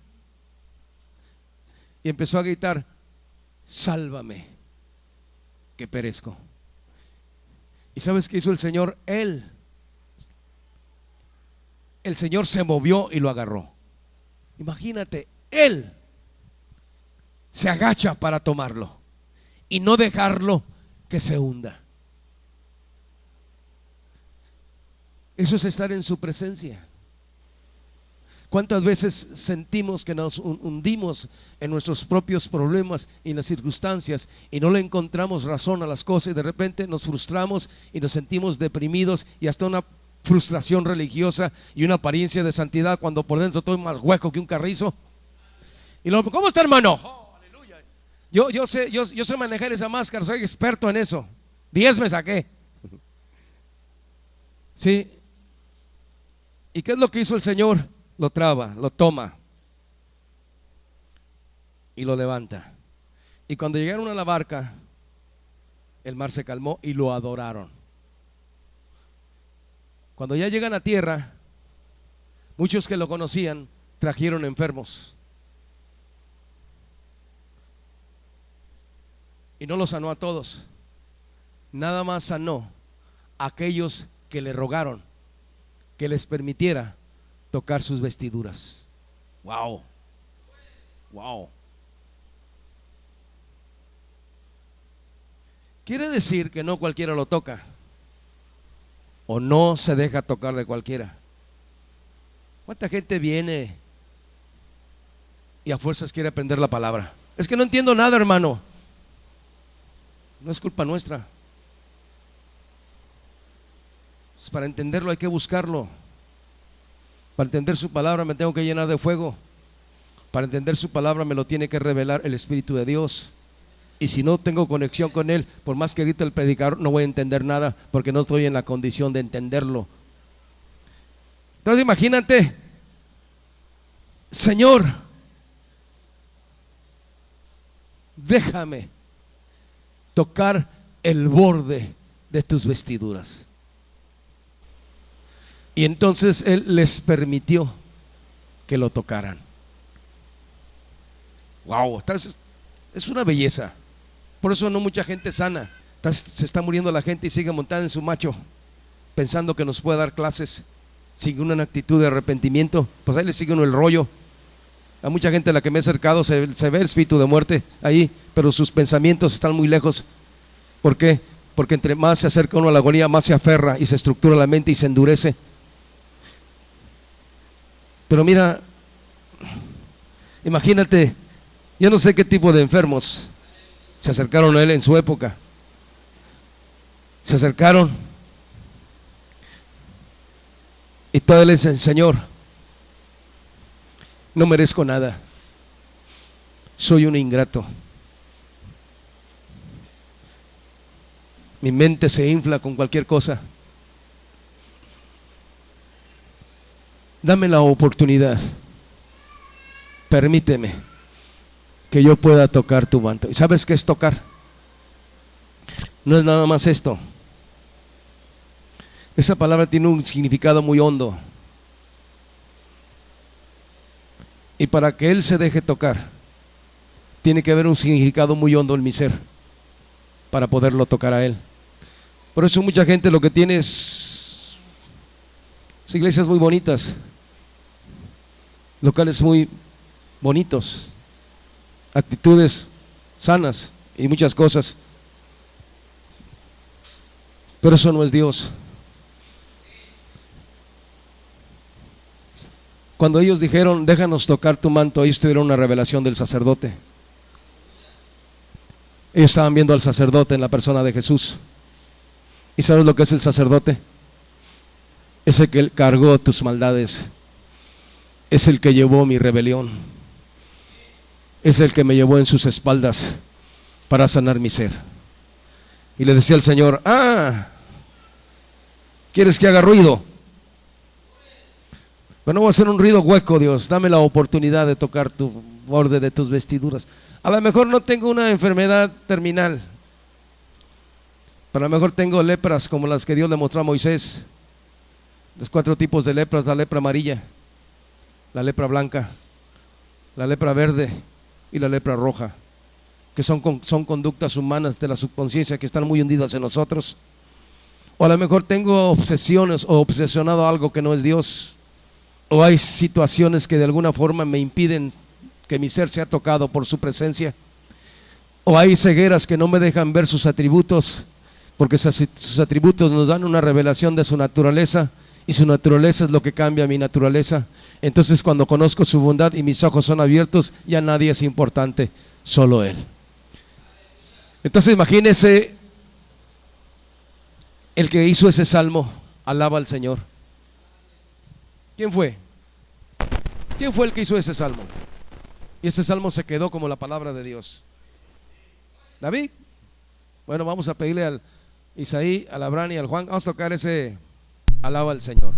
Y empezó a gritar, sálvame, que perezco. ¿Y sabes qué hizo el Señor? El Señor se movió y lo agarró. Imagínate, Él se agacha para tomarlo y no dejarlo que se hunda. Eso es estar en su presencia. ¿Cuántas veces sentimos que nos hundimos en nuestros propios problemas y en las circunstancias y no le encontramos razón a las cosas y de repente nos frustramos y nos sentimos deprimidos y hasta una frustración religiosa y una apariencia de santidad cuando por dentro estoy más hueco que un carrizo? Y luego, ¿cómo está, hermano? Oh, aleluya. Yo sé manejar esa máscara, soy experto en eso. 10 me saqué. ¿Sí? ¿Y qué es lo que hizo el Señor? Lo traba, lo toma y lo levanta. Y cuando llegaron a la barca, el mar se calmó y lo adoraron. Cuando ya llegan a tierra, muchos que lo conocían trajeron enfermos y no los sanó a todos, nada más sanó a aquellos que le rogaron que les permitiera tocar sus vestiduras. Wow, wow. Quiere decir que no cualquiera lo toca o no se deja tocar de cualquiera. ¿Cuánta gente viene y a fuerzas quiere aprender la palabra? Es que no entiendo nada, hermano. No es culpa nuestra. Para entenderlo hay que buscarlo. Para entender su palabra me tengo que llenar de fuego. Para entender su palabra me lo tiene que revelar el Espíritu de Dios. Y si no tengo conexión con Él, por más que grite el predicador, no voy a entender nada, porque no estoy en la condición de entenderlo. Entonces imagínate, Señor, déjame tocar el borde de tus vestiduras. Y entonces Él les permitió que lo tocaran. Wow, es una belleza. Por eso no mucha gente sana. Se está muriendo la gente y sigue montada en su macho, pensando que nos puede dar clases sin una actitud de arrepentimiento. Pues ahí le sigue uno el rollo. A mucha gente a la que me he acercado se ve el espíritu de muerte ahí, pero sus pensamientos están muy lejos. ¿Por qué? Porque entre más se acerca uno a la agonía, más se aferra y se estructura la mente y se endurece. Pero mira, imagínate, yo no sé qué tipo de enfermos se acercaron a Él en su época. Se acercaron y todo le dicen: Señor, no merezco nada, soy un ingrato, mi mente se infla con cualquier cosa, dame la oportunidad, permíteme que yo pueda tocar tu manto. ¿Y sabes qué es tocar? No es nada más esto. Esa palabra tiene un significado muy hondo. Y para que Él se deje tocar, tiene que haber un significado muy hondo en mi ser para poderlo tocar a Él. Por eso mucha gente lo que tiene es iglesias muy bonitas, locales muy bonitos, actitudes sanas y muchas cosas, pero eso no es Dios. Cuando ellos dijeron: déjanos tocar tu manto, ellos tuvieron una revelación del sacerdote. Ellos estaban viendo al sacerdote en la persona de Jesús. ¿Y sabes lo que es el sacerdote? Es el que cargó tus maldades, es el que llevó mi rebelión, es el que me llevó en sus espaldas para sanar mi ser. Y le decía al Señor: ¿quieres que haga ruido? Pero no voy a hacer un ruido hueco, Dios, dame la oportunidad de tocar tu borde de tus vestiduras. A lo mejor no tengo una enfermedad terminal, pero a lo mejor tengo lepras como las que Dios le mostró a Moisés. Los 4 tipos de lepras: la lepra amarilla, la lepra blanca, la lepra verde y la lepra roja, que son conductas humanas de la subconsciencia que están muy hundidas en nosotros. O a lo mejor tengo obsesiones o obsesionado a algo que no es Dios. O hay situaciones que de alguna forma me impiden que mi ser sea tocado por su presencia. O hay cegueras que no me dejan ver sus atributos, porque sus atributos nos dan una revelación de su naturaleza, y su naturaleza es lo que cambia mi naturaleza. Entonces, cuando conozco su bondad y mis ojos son abiertos, ya nadie es importante, solo Él. Entonces imagínese, el que hizo ese salmo alaba al Señor. ¿Quién fue? ¿Quién fue el que hizo ese salmo? Y ese salmo se quedó como la palabra de Dios. ¿David? Bueno, vamos a pedirle al Isaí, al Abraham y al Juan, vamos a tocar ese alaba al Señor.